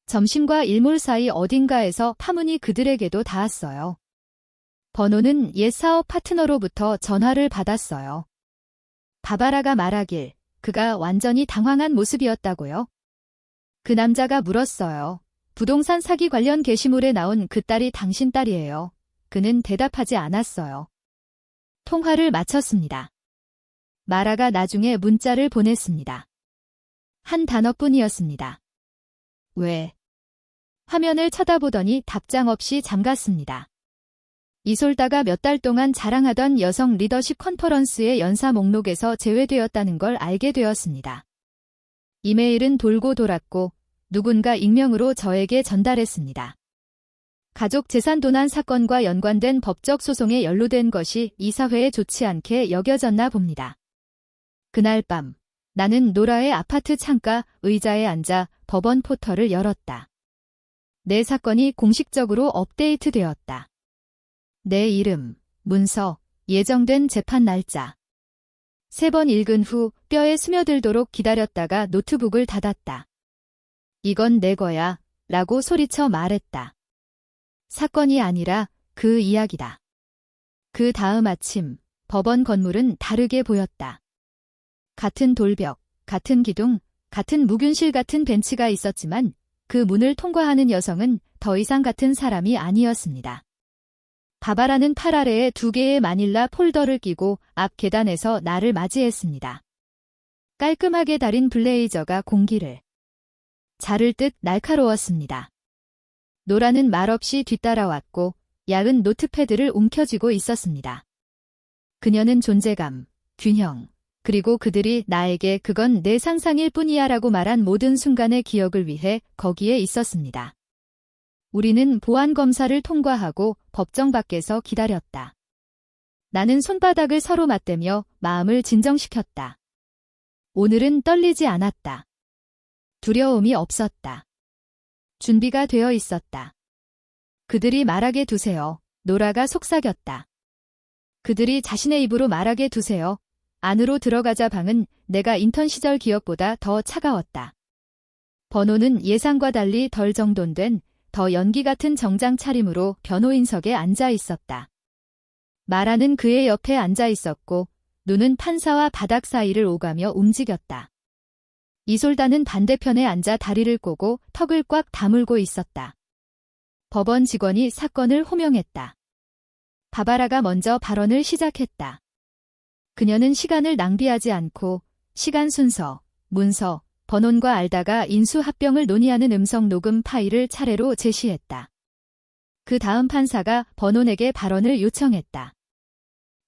점심과 일몰 사이 어딘가에서 파문이 그들에게도 닿았어요. 번호는 옛 사업 파트너로부터 전화를 받았어요. 바바라가 말하길 그가 완전히 당황한 모습이었다고요. 그 남자가 물었어요. 부동산 사기 관련 게시물에 나온 그 딸이 당신 딸이에요. 그는 대답하지 않았어요. 통화를 마쳤습니다. 마라가 나중에 문자를 보냈습니다. 한 단어뿐이었습니다. 왜? 화면을 쳐다보더니 답장 없이 잠갔습니다. 이솔다가 몇 달 동안 자랑하던 여성 리더십 컨퍼런스의 연사 목록에서 제외되었다는 걸 알게 되었습니다. 이메일은 돌고 돌았고 누군가 익명으로 저에게 전달했습니다. 가족 재산 도난 사건과 연관된 법적 소송에 연루된 것이 이사회에 좋지 않게 여겨졌나 봅니다. 그날 밤 나는 노라의 아파트 창가 의자에 앉아 법원 포털을 열었다. 내 사건이 공식적으로 업데이트되었다. 내 이름, 문서, 예정된 재판 날짜. 3번 읽은 후 뼈에 스며들도록 기다렸다가 노트북을 닫았다. 이건 내 거야 라고 소리쳐 말했다. 사건이 아니라 그 이야기다. 그 다음 아침 법원 건물은 다르게 보였다. 같은 돌벽, 같은 기둥, 같은 무균실 같은 벤치가 있었지만 그 문을 통과하는 여성은 더 이상 같은 사람이 아니었습니다. 바바라는 팔 아래에 2개의 마닐라 폴더를 끼고 앞 계단에서 나를 맞이했습니다. 깔끔하게 다린 블레이저가 공기를 자를 듯 날카로웠습니다. 노라는 말없이 뒤따라왔고 야은 노트패드를 움켜쥐고 있었습니다. 그녀는 존재감, 균형, 그리고 그들이 나에게 그건 내 상상일 뿐이야 라고 말한 모든 순간의 기억을 위해 거기에 있었습니다. 우리는 보안검사를 통과하고 법정 밖에서 기다렸다. 나는 손바닥을 서로 맞대며 마음을 진정시켰다. 오늘은 떨리지 않았다. 두려움이 없었다. 준비가 되어 있었다. 그들이 말하게 두세요. 노라가 속삭였다. 그들이 자신의 입으로 말하게 두세요. 안으로 들어가자 방은 내가 인턴 시절 기억보다 더 차가웠다. 번호는 예상과 달리 덜 정돈된 더 연기 같은 정장 차림으로 변호인석에 앉아 있었다. 말하는 그의 옆에 앉아 있었고 눈은 판사와 바닥 사이를 오가며 움직였다. 이솔다는 반대편에 앉아 다리를 꼬고 턱을 꽉 다물고 있었다. 법원 직원이 사건을 호명했다. 바바라가 먼저 발언을 시작했다. 그녀는 시간을 낭비하지 않고 시간 순서, 문서, 번호과 알다가 인수합병을 논의하는 음성 녹음 파일을 차례로 제시했다. 그 다음 판사가 번온에게 발언을 요청했다.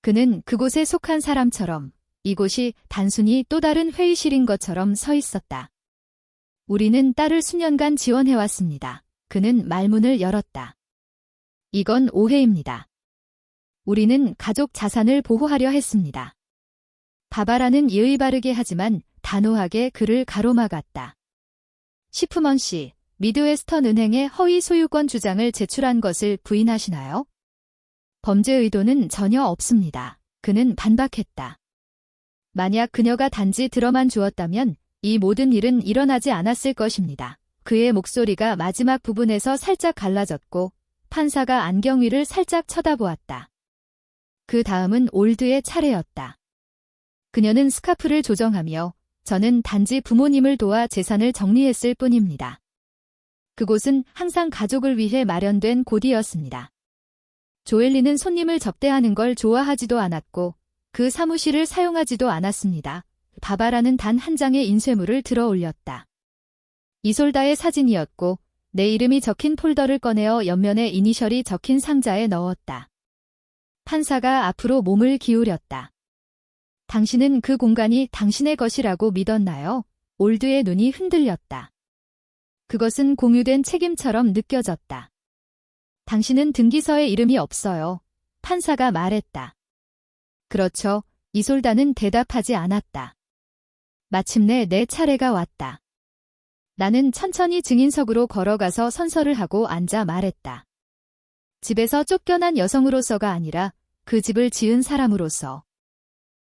그는 그곳에 속한 사람처럼 이곳이 단순히 또 다른 회의실인 것처럼 서 있었다. 우리는 딸을 수년간 지원해왔습니다. 그는 말문을 열었다. 이건 오해입니다. 우리는 가족 자산을 보호하려 했습니다. 바바라는 예의 바르게 하지만 단호하게 그를 가로막았다. 시프먼 씨, 미드웨스턴 은행의 허위 소유권 주장을 제출한 것을 부인하시나요? 범죄 의도는 전혀 없습니다. 그는 반박했다. 만약 그녀가 단지 들어만 주었다면 이 모든 일은 일어나지 않았을 것입니다. 그의 목소리가 마지막 부분에서 살짝 갈라졌고 판사가 안경 위를 살짝 쳐다보았다. 그 다음은 올드의 차례였다. 그녀는 스카프를 조정하며 저는 단지 부모님을 도와 재산을 정리했을 뿐입니다. 그곳은 항상 가족을 위해 마련된 곳이었습니다. 조엘리는 손님을 접대하는 걸 좋아하지도 않았고 그 사무실을 사용하지도 않았습니다. 바바라는 단 한 장의 인쇄물을 들어 올렸다. 이솔다의 사진이었고 내 이름이 적힌 폴더를 꺼내어 옆면에 이니셜이 적힌 상자에 넣었다. 판사가 앞으로 몸을 기울였다. 당신은 그 공간이 당신의 것이라고 믿었나요? 올드의 눈이 흔들렸다. 그것은 공유된 책임처럼 느껴졌다. 당신은 등기서에 이름이 없어요. 판사가 말했다. 그렇죠. 이솔다는 대답하지 않았다. 마침내 내 차례가 왔다. 나는 천천히 증인석으로 걸어가서 선서를 하고 앉아 말했다. 집에서 쫓겨난 여성으로서가 아니라 그 집을 지은 사람으로서.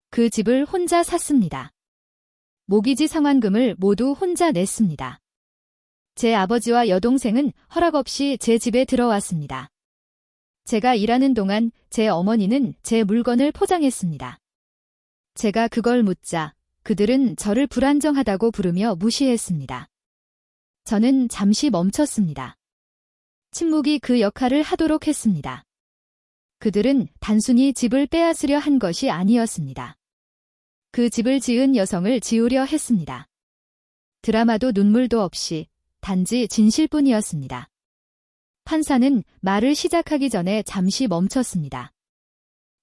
그 집을 혼자 샀습니다. 모기지 상환금을 모두 혼자 냈습니다. 제 아버지와 여동생은 허락 없이 제 집에 들어왔습니다. 제가 일하는 동안 제 어머니는 제 물건을 포장했습니다. 제가 그걸 묻자 그들은 저를 불안정하다고 부르며 무시했습니다. 저는 잠시 멈췄습니다. 침묵이 그 역할을 하도록 했습니다. 그들은 단순히 집을 빼앗으려 한 것이 아니었습니다. 그 집을 지은 여성을 지우려 했습니다. 드라마도 눈물도 없이 단지 진실뿐이었습니다. 판사는 말을 시작하기 전에 잠시 멈췄습니다.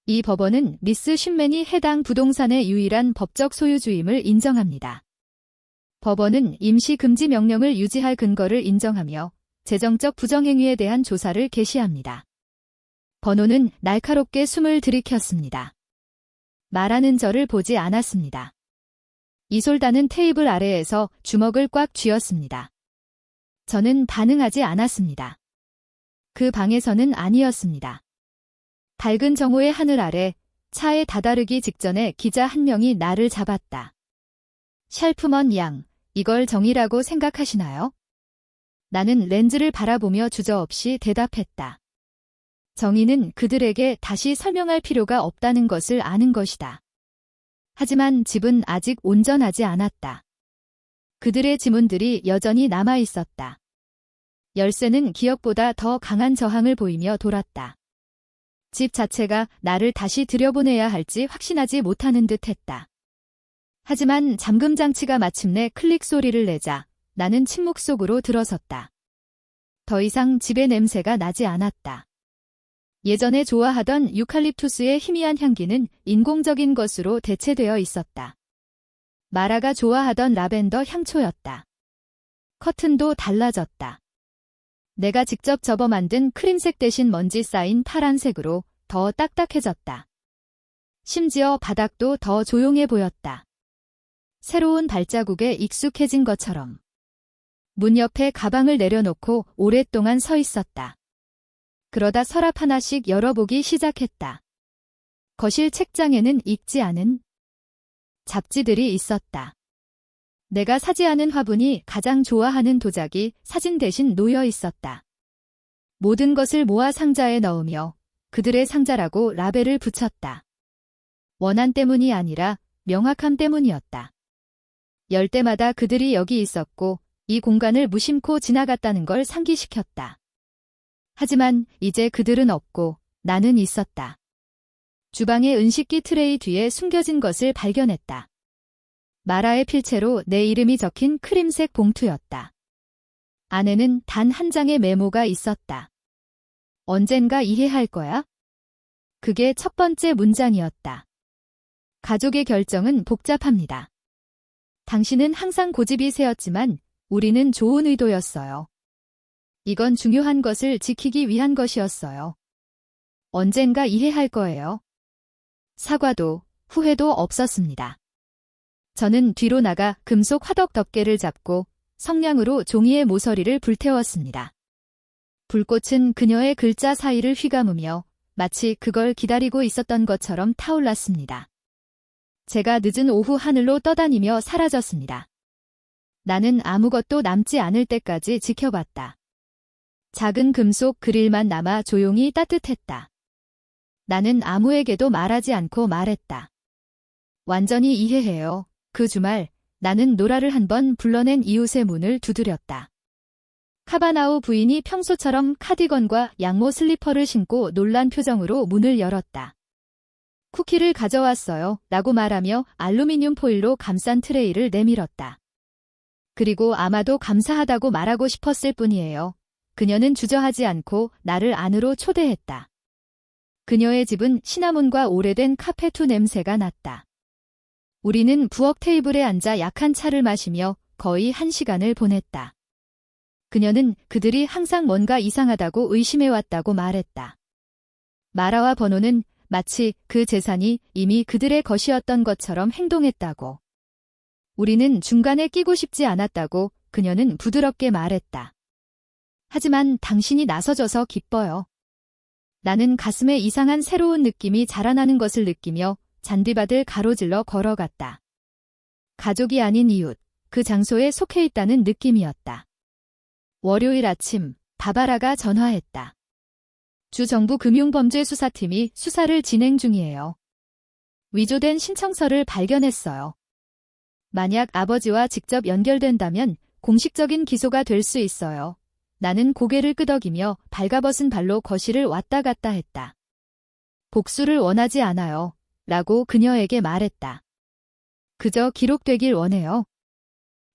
이 법원은 미스 쉰맨이 해당 부동산의 유일한 법적 소유주임을 인정합니다. 법원은 임시 금지 명령을 유지할 근거를 인정하며 재정적 부정행위에 대한 조사를 개시합니다. 번호는 날카롭게 숨을 들이켰습니다. 말하는 저를 보지 않았습니다. 이솔다는 테이블 아래에서 주먹을 꽉 쥐었습니다. 저는 반응하지 않았습니다. 그 방에서는 아니었습니다. 밝은 정오의 하늘 아래 차에 다다르기 직전에 기자 한 명이 나를 잡았다. 샬프먼 양, 이걸 정의라고 생각하시나요? 나는 렌즈를 바라보며 주저없이 대답했다. 정의는 그들에게 다시 설명할 필요가 없다는 것을 아는 것이다. 하지만 집은 아직 온전하지 않았다. 그들의 지문들이 여전히 남아 있었다. 열쇠는 기억보다 더 강한 저항을 보이며 돌았다. 집 자체가 나를 다시 들여보내야 할지 확신하지 못하는 듯 했다. 하지만 잠금 장치가 마침내 클릭 소리를 내자 나는 침묵 속으로 들어섰다. 더 이상 집의 냄새가 나지 않았다. 예전에 좋아하던 유칼립투스의 희미한 향기는 인공적인 것으로 대체되어 있었다. 마라가 좋아하던 라벤더 향초였다. 커튼도 달라졌다. 내가 직접 접어 만든 크림색 대신 먼지 쌓인 파란색으로 더 딱딱해졌다. 심지어 바닥도 더 조용해 보였다. 새로운 발자국에 익숙해진 것처럼. 문 옆에 가방을 내려놓고 오랫동안 서 있었다. 그러다 서랍 하나씩 열어보기 시작했다. 거실 책장에는 읽지 않은 잡지들이 있었다. 내가 사지 않은 화분이 가장 좋아하는 도자기 사진 대신 놓여 있었다. 모든 것을 모아 상자에 넣으며 그들의 상자라고 라벨을 붙였다. 원한 때문이 아니라 명확함 때문이었다. 열 때마다 그들이 여기 있었고 이 공간을 무심코 지나갔다는 걸 상기시켰다. 하지만 이제 그들은 없고 나는 있었다. 주방의 은식기 트레이 뒤에 숨겨진 것을 발견했다. 마라의 필체로 내 이름이 적힌 크림색 봉투였다. 안에는 단 한 장의 메모가 있었다. 언젠가 이해할 거야? 그게 첫 번째 문장이었다. 가족의 결정은 복잡합니다. 당신은 항상 고집이 세었지만 우리는 좋은 의도였어요. 이건 중요한 것을 지키기 위한 것이었어요. 언젠가 이해할 거예요. 사과도 후회도 없었습니다. 저는 뒤로 나가 금속 화덕 덮개를 잡고 성냥으로 종이의 모서리를 불태웠습니다. 불꽃은 그녀의 글자 사이를 휘감으며 마치 그걸 기다리고 있었던 것처럼 타올랐습니다. 제가 늦은 오후 하늘로 떠다니며 사라졌습니다. 나는 아무것도 남지 않을 때까지 지켜봤다. 작은 금속 그릴만 남아 조용히 따뜻했다. 나는 아무에게도 말하지 않고 말했다. 완전히 이해해요. 그 주말 나는 노라를 한 번 불러낸 이웃의 문을 두드렸다. 카바나우 부인이 평소처럼 카디건과 양모 슬리퍼를 신고 놀란 표정으로 문을 열었다. 쿠키를 가져왔어요. 라고 말하며 알루미늄 포일로 감싼 트레이를 내밀었다. 그리고 아마도 감사하다고 말하고 싶었을 뿐이에요. 그녀는 주저하지 않고 나를 안으로 초대했다. 그녀의 집은 시나몬과 오래된 카페투 냄새가 났다. 우리는 부엌 테이블에 앉아 약한 차를 마시며 거의 1시간을 보냈다. 그녀는 그들이 항상 뭔가 이상하다고 의심해왔다고 말했다. 마라와 번호는 마치 그 재산이 이미 그들의 것이었던 것처럼 행동했다고. 우리는 중간에 끼고 싶지 않았다고 그녀는 부드럽게 말했다. 하지만 당신이 나서줘서 기뻐요. 나는 가슴에 이상한 새로운 느낌이 자라나는 것을 느끼며 잔디밭을 가로질러 걸어갔다. 가족이 아닌 이웃, 그 장소에 속해 있다는 느낌이었다. 월요일 아침, 바바라가 전화했다. 주 정부 금융범죄수사팀이 수사를 진행 중이에요. 위조된 신청서를 발견했어요. 만약 아버지와 직접 연결된다면 공식적인 기소가 될 수 있어요. 나는 고개를 끄덕이며 발가벗은 발로 거실을 왔다 갔다 했다. 복수를 원하지 않아요. 라고 그녀에게 말했다. 그저 기록되길 원해요.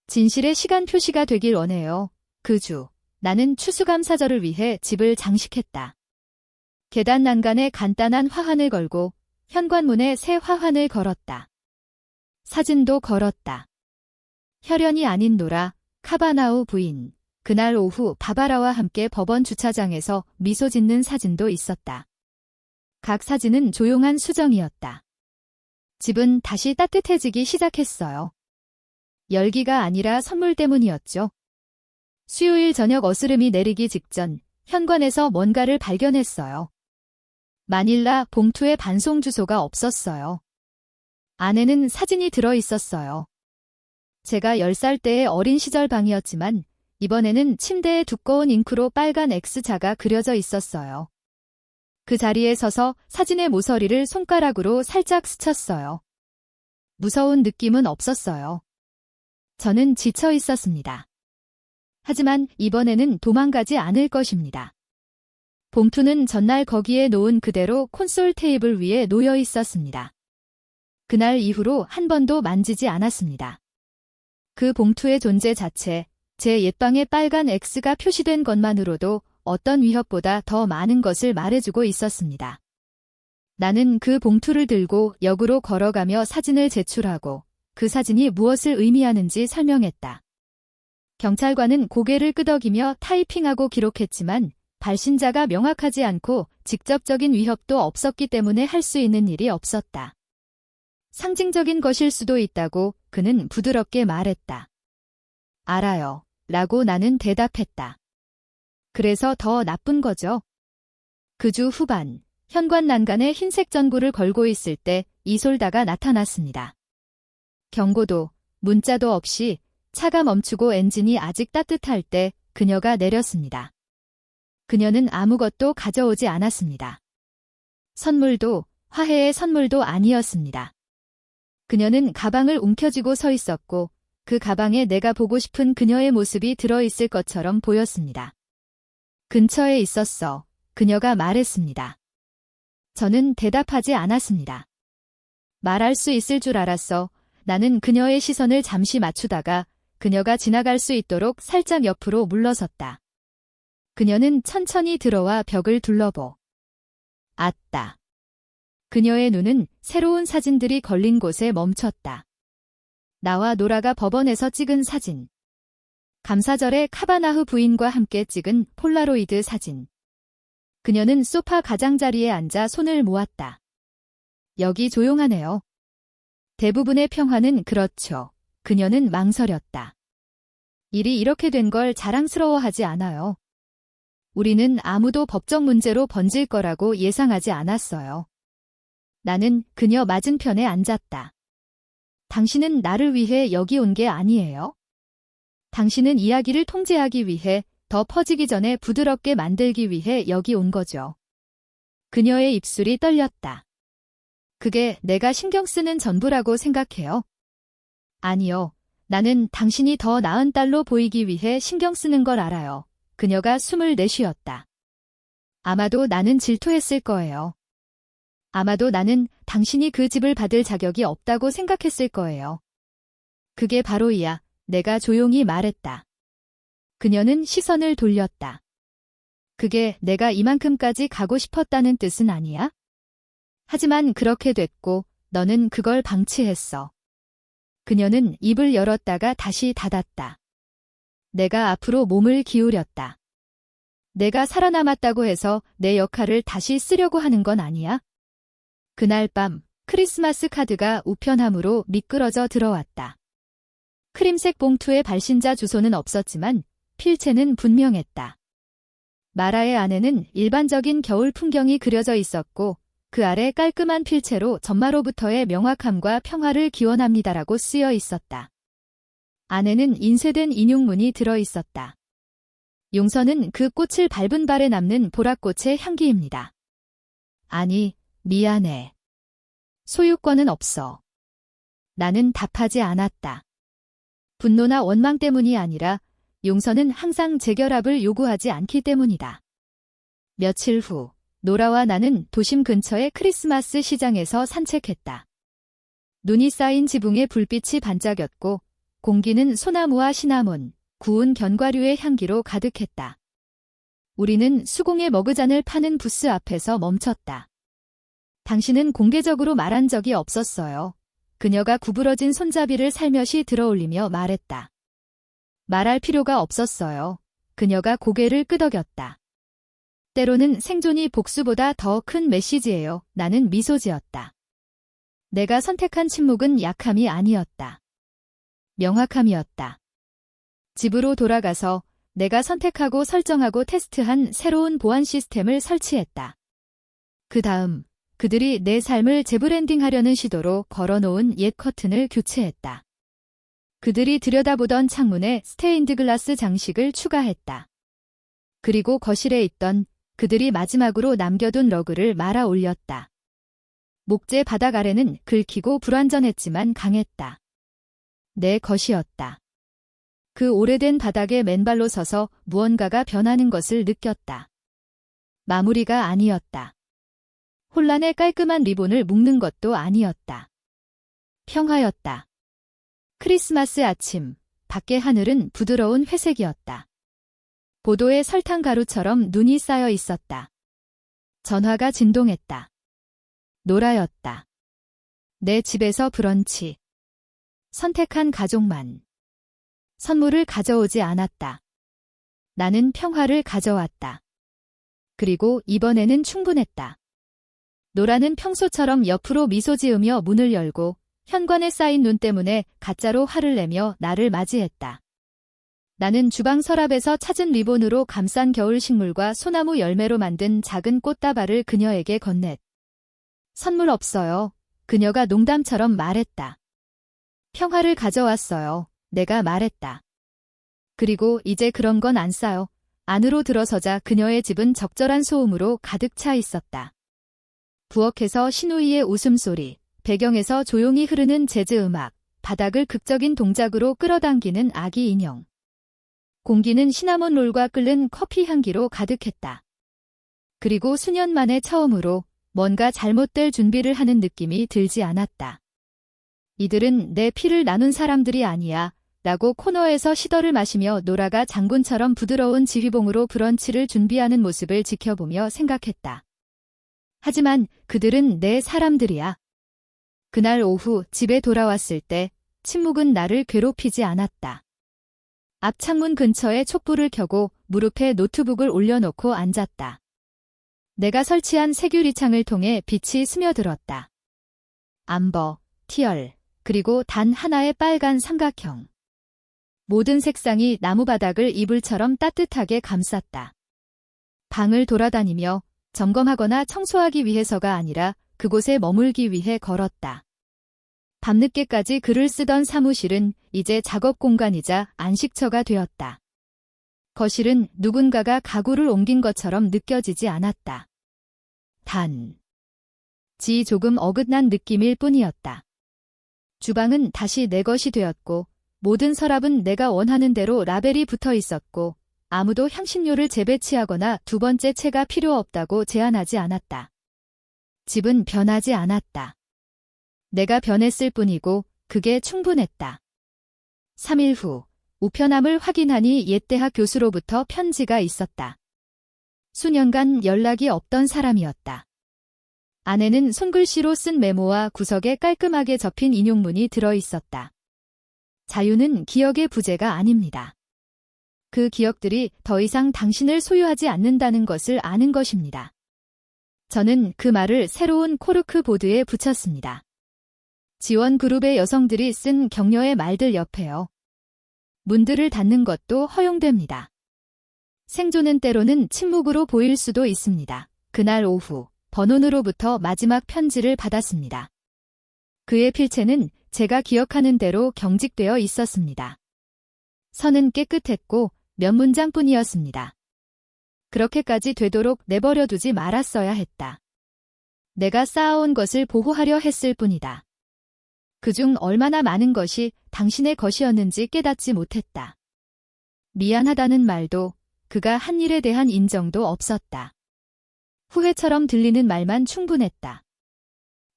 진실의 시간 표시가 되길 원해요. 그 주, 나는 추수감사절을 위해 집을 장식했다. 계단 난간에 간단한 화환을 걸고 현관문에 새 화환을 걸었다. 사진도 걸었다. 혈연이 아닌 노라, 카바나우 부인. 그날 오후 바바라와 함께 법원 주차장에서 미소 짓는 사진도 있었다. 각 사진은 조용한 수정이었다. 집은 다시 따뜻해지기 시작했어요. 열기가 아니라 선물 때문이었죠. 수요일 저녁 어스름이 내리기 직전 현관에서 뭔가를 발견했어요. 마닐라 봉투에 반송 주소가 없었어요. 안에는 사진이 들어 있었어요. 제가 10살 때의 어린 시절 방이었지만 이번에는 침대에 두꺼운 잉크로 빨간 X자가 그려져 있었어요. 그 자리에 서서 사진의 모서리를 손가락으로 살짝 스쳤어요. 무서운 느낌은 없었어요. 저는 지쳐 있었습니다. 하지만 이번에는 도망가지 않을 것입니다. 봉투는 전날 거기에 놓은 그대로 콘솔 테이블 위에 놓여 있었습니다. 그날 이후로 한 번도 만지지 않았습니다. 그 봉투의 존재 자체, 제 옛방에 빨간 X가 표시된 것만으로도 어떤 위협보다 더 많은 것을 말해주고 있었습니다. 나는 그 봉투를 들고 역으로 걸어가며 사진을 제출하고 그 사진이 무엇을 의미하는지 설명했다. 경찰관은 고개를 끄덕이며 타이핑하고 기록했지만 발신자가 명확하지 않고 직접적인 위협도 없었기 때문에 할 수 있는 일이 없었다. 상징적인 것일 수도 있다고 그는 부드럽게 말했다. 알아요. 라고 나는 대답했다. 그래서 더 나쁜 거죠. 그 주 후반, 현관 난간에 흰색 전구를 걸고 있을 때 이솔다가 나타났습니다. 경고도, 문자도 없이 차가 멈추고 엔진이 아직 따뜻할 때 그녀가 내렸습니다. 그녀는 아무것도 가져오지 않았습니다. 선물도, 화해의 선물도 아니었습니다. 그녀는 가방을 움켜쥐고 서 있었고 그 가방에 내가 보고 싶은 그녀의 모습이 들어있을 것처럼 보였습니다. 근처에 있었어. 그녀가 말했습니다. 저는 대답하지 않았습니다. 말할 수 있을 줄 알았어. 나는 그녀의 시선을 잠시 맞추다가 그녀가 지나갈 수 있도록 살짝 옆으로 물러섰다. 그녀는 천천히 들어와 벽을 둘러보. 아따. 그녀의 눈은 새로운 사진들이 걸린 곳에 멈췄다. 나와 노라가 법원에서 찍은 사진. 감사절에 카바나흐 부인과 함께 찍은 폴라로이드 사진. 그녀는 소파 가장자리에 앉아 손을 모았다. 여기 조용하네요. 대부분의 평화는 그렇죠. 그녀는 망설였다. 일이 이렇게 된 걸 자랑스러워하지 않아요. 우리는 아무도 법적 문제로 번질 거라고 예상하지 않았어요. 나는 그녀 맞은편에 앉았다. 당신은 나를 위해 여기 온 게 아니에요? 당신은 이야기를 통제하기 위해 더 퍼지기 전에 부드럽게 만들기 위해 여기 온 거죠. 그녀의 입술이 떨렸다. 그게 내가 신경 쓰는 전부라고 생각해요? 아니요. 나는 당신이 더 나은 딸로 보이기 위해 신경 쓰는 걸 알아요. 그녀가 숨을 내쉬었다. 아마도 나는 질투했을 거예요. 아마도 나는 당신이 그 집을 받을 자격이 없다고 생각했을 거예요. 그게 바로 이야. 내가 조용히 말했다. 그녀는 시선을 돌렸다. 그게 내가 이만큼까지 가고 싶었다는 뜻은 아니야? 하지만 그렇게 됐고 너는 그걸 방치했어. 그녀는 입을 열었다가 다시 닫았다. 내가 앞으로 몸을 기울였다. 내가 살아남았다고 해서 내 역할을 다시 쓰려고 하는 건 아니야? 그날 밤 크리스마스 카드가 우편함으로 미끄러져 들어왔다. 크림색 봉투에 발신자 주소는 없었지만 필체는 분명했다. 마라의 안에는 일반적인 겨울 풍경이 그려져 있었고 그 아래 깔끔한 필체로 전마로부터의 명확함과 평화를 기원합니다라고 쓰여 있었다. 안에는 인쇄된 인용문이 들어 있었다. 용서는 그 꽃을 밟은 발에 남는 보랏꽃의 향기입니다. 아니, 미안해. 소유권은 없어. 나는 답하지 않았다. 분노나 원망 때문이 아니라 용서는 항상 재결합을 요구하지 않기 때문이다. 며칠 후 노라와 나는 도심 근처의 크리스마스 시장에서 산책했다. 눈이 쌓인 지붕에 불빛이 반짝였고 공기는 소나무와 시나몬, 구운 견과류의 향기로 가득했다. 우리는 수공예 머그잔을 파는 부스 앞에서 멈췄다. 당신은 공개적으로 말한 적이 없었어요. 그녀가 구부러진 손잡이를 살며시 들어올리며 말했다. 말할 필요가 없었어요. 그녀가 고개를 끄덕였다. 때로는 생존이 복수보다 더 큰 메시지예요. 나는 미소 지었다. 내가 선택한 침묵은 약함이 아니었다. 명확함이었다. 집으로 돌아가서 내가 선택하고 설정하고 테스트한 새로운 보안 시스템을 설치했다. 그 다음 그들이 내 삶을 재브랜딩하려는 시도로 걸어놓은 옛 커튼을 교체했다. 그들이 들여다보던 창문에 스테인드 글라스 장식을 추가했다. 그리고 거실에 있던 그들이 마지막으로 남겨둔 러그를 말아 올렸다. 목재 바닥 아래는 긁히고 불완전했지만 강했다. 내 것이었다. 그 오래된 바닥에 맨발로 서서 무언가가 변하는 것을 느꼈다. 마무리가 아니었다. 혼란의 깔끔한 리본을 묶는 것도 아니었다. 평화였다. 크리스마스 아침, 밖의 하늘은 부드러운 회색이었다. 보도의 설탕 가루처럼 눈이 쌓여 있었다. 전화가 진동했다. 노라였다. 내 집에서 브런치. 선택한 가족만. 선물을 가져오지 않았다. 나는 평화를 가져왔다. 그리고 이번에는 충분했다. 노라는 평소처럼 옆으로 미소 지으며 문을 열고 현관에 쌓인 눈 때문에 가짜로 화를 내며 나를 맞이했다. 나는 주방 서랍에서 찾은 리본으로 감싼 겨울 식물과 소나무 열매로 만든 작은 꽃다발을 그녀에게 건넸. 선물 없어요. 그녀가 농담처럼 말했다. 평화를 가져왔어요. 내가 말했다. 그리고 이제 그런 건 안 싸요. 안으로 들어서자 그녀의 집은 적절한 소음으로 가득 차 있었다. 부엌에서 시누이의 웃음소리, 배경에서 조용히 흐르는 재즈 음악, 바닥을 극적인 동작으로 끌어당기는 아기 인형. 공기는 시나몬 롤과 끓는 커피 향기로 가득했다. 그리고 수년 만에 처음으로 뭔가 잘못될 준비를 하는 느낌이 들지 않았다. 이들은 내 피를 나눈 사람들이 아니야. 라고 코너에서 시더를 마시며 노라가 장군처럼 부드러운 지휘봉으로 브런치를 준비하는 모습을 지켜보며 생각했다. 하지만 그들은 내 사람들이야. 그날 오후 집에 돌아왔을 때 침묵은 나를 괴롭히지 않았다. 앞 창문 근처에 촛불을 켜고 무릎에 노트북을 올려놓고 앉았다. 내가 설치한 세규리창을 통해 빛이 스며들었다. 암버, 티얼, 그리고 단 하나의 빨간 삼각형. 모든 색상이 나무 바닥을 이불처럼 따뜻하게 감쌌다. 방을 돌아다니며 점검하거나 청소하기 위해서가 아니라 그곳에 머물기 위해 걸었다. 밤늦게까지 글을 쓰던 사무실은 이제 작업 공간이자 안식처가 되었다. 거실은 누군가가 가구를 옮긴 것처럼 느껴지지 않았다. 단지 조금 어긋난 느낌일 뿐이었다. 주방은 다시 내 것이 되었고 모든 서랍은 내가 원하는 대로 라벨이 붙어 있었고 아무도 향신료를 재배치하거나 두 번째 채가 필요 없다고 제안하지 않았다. 집은 변하지 않았다. 내가 변했을 뿐이고 그게 충분했다. 3일 후 우편함을 확인하니 옛 대학 교수로부터 편지가 있었다. 수년간 연락이 없던 사람이었다. 안에는 손글씨로 쓴 메모와 구석에 깔끔하게 접힌 인용문이 들어 있었다. 자유는 기억의 부재가 아닙니다. 그 기억들이 더 이상 당신을 소유하지 않는다는 것을 아는 것입니다. 저는 그 말을 새로운 코르크 보드에 붙였습니다. 지원 그룹의 여성들이 쓴 격려의 말들 옆에요. 문들을 닫는 것도 허용됩니다. 생존은 때로는 침묵으로 보일 수도 있습니다. 그날 오후 버논으로부터 마지막 편지를 받았습니다. 그의 필체는 제가 기억하는 대로 경직되어 있었습니다. 선은 깨끗했고 몇 문장뿐이었습니다. 그렇게까지 되도록 내버려두지 말았어야 했다. 내가 쌓아온 것을 보호하려 했을 뿐이다. 그중 얼마나 많은 것이 당신의 것이었는지 깨닫지 못했다. 미안하다는 말도 그가 한 일에 대한 인정도 없었다. 후회처럼 들리는 말만 충분했다.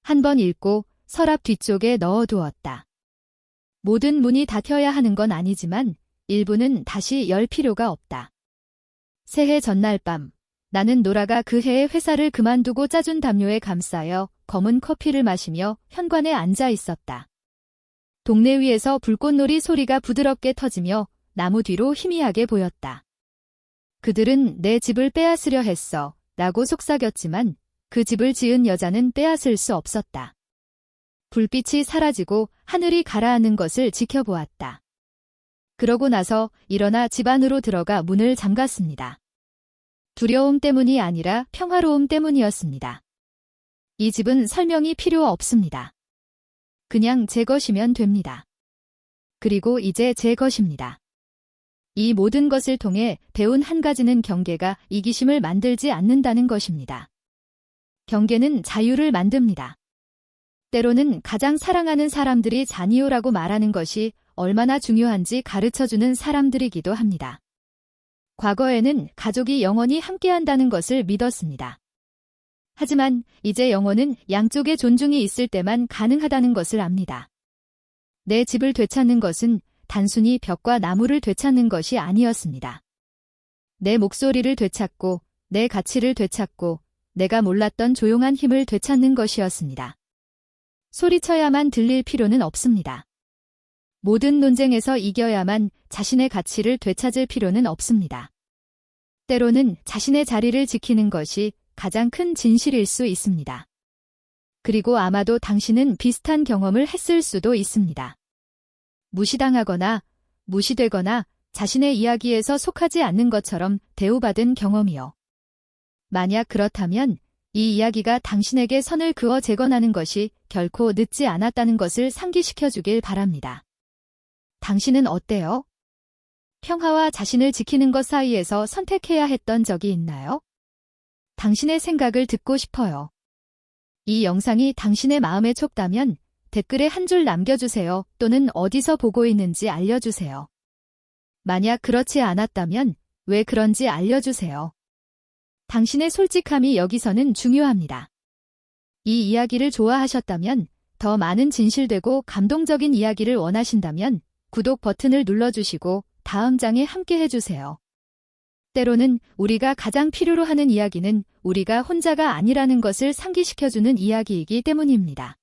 한 번 읽고 서랍 뒤쪽에 넣어두었다. 모든 문이 닫혀야 하는 건 아니지만 일부는 다시 열 필요가 없다. 새해 전날 밤, 나는 노라가 그 해의 회사를 그만두고 짜준 담요에 감싸여 검은 커피를 마시며 현관에 앉아 있었다. 동네 위에서 불꽃놀이 소리가 부드럽게 터지며 나무 뒤로 희미하게 보였다. 그들은 내 집을 빼앗으려 했어 라고 속삭였지만 그 집을 지은 여자는 빼앗을 수 없었다. 불빛이 사라지고 하늘이 가라앉는 것을 지켜보았다. 그러고 나서 일어나 집 안으로 들어가 문을 잠갔습니다. 두려움 때문이 아니라 평화로움 때문이었습니다. 이 집은 설명이 필요 없습니다. 그냥 제 것이면 됩니다. 그리고 이제 제 것입니다. 이 모든 것을 통해 배운 한 가지는 경계가 이기심을 만들지 않는다는 것입니다. 경계는 자유를 만듭니다. 때로는 가장 사랑하는 사람들이 자니요라고 말하는 것이 얼마나 중요한지 가르쳐주는 사람들이기도 합니다. 과거에는 가족이 영원히 함께한다는 것을 믿었습니다. 하지만 이제 영혼은 양쪽의 존중이 있을 때만 가능하다는 것을 압니다. 내 집을 되찾는 것은 단순히 벽과 나무를 되찾는 것이 아니었습니다. 내 목소리를 되찾고 내 가치를 되찾고 내가 몰랐던 조용한 힘을 되찾는 것이었습니다. 소리쳐야만 들릴 필요는 없습니다. 모든 논쟁에서 이겨야만 자신의 가치를 되찾을 필요는 없습니다. 때로는 자신의 자리를 지키는 것이 가장 큰 진실일 수 있습니다. 그리고 아마도 당신은 비슷한 경험을 했을 수도 있습니다. 무시당하거나 무시되거나 자신의 이야기에서 속하지 않는 것처럼 대우받은 경험이요. 만약 그렇다면 이 이야기가 당신에게 선을 그어 재건하는 것이 결코 늦지 않았다는 것을 상기시켜 주길 바랍니다. 당신은 어때요? 평화와 자신을 지키는 것 사이에서 선택해야 했던 적이 있나요? 당신의 생각을 듣고 싶어요. 이 영상이 당신의 마음에 촉다면 댓글에 한 줄 남겨주세요. 또는 어디서 보고 있는지 알려주세요. 만약 그렇지 않았다면 왜 그런지 알려주세요. 당신의 솔직함이 여기서는 중요합니다. 이 이야기를 좋아하셨다면, 더 많은 진실되고 감동적인 이야기를 원하신다면 구독 버튼을 눌러주시고 다음 장에 함께 해주세요. 때로는 우리가 가장 필요로 하는 이야기는 우리가 혼자가 아니라는 것을 상기시켜주는 이야기이기 때문입니다.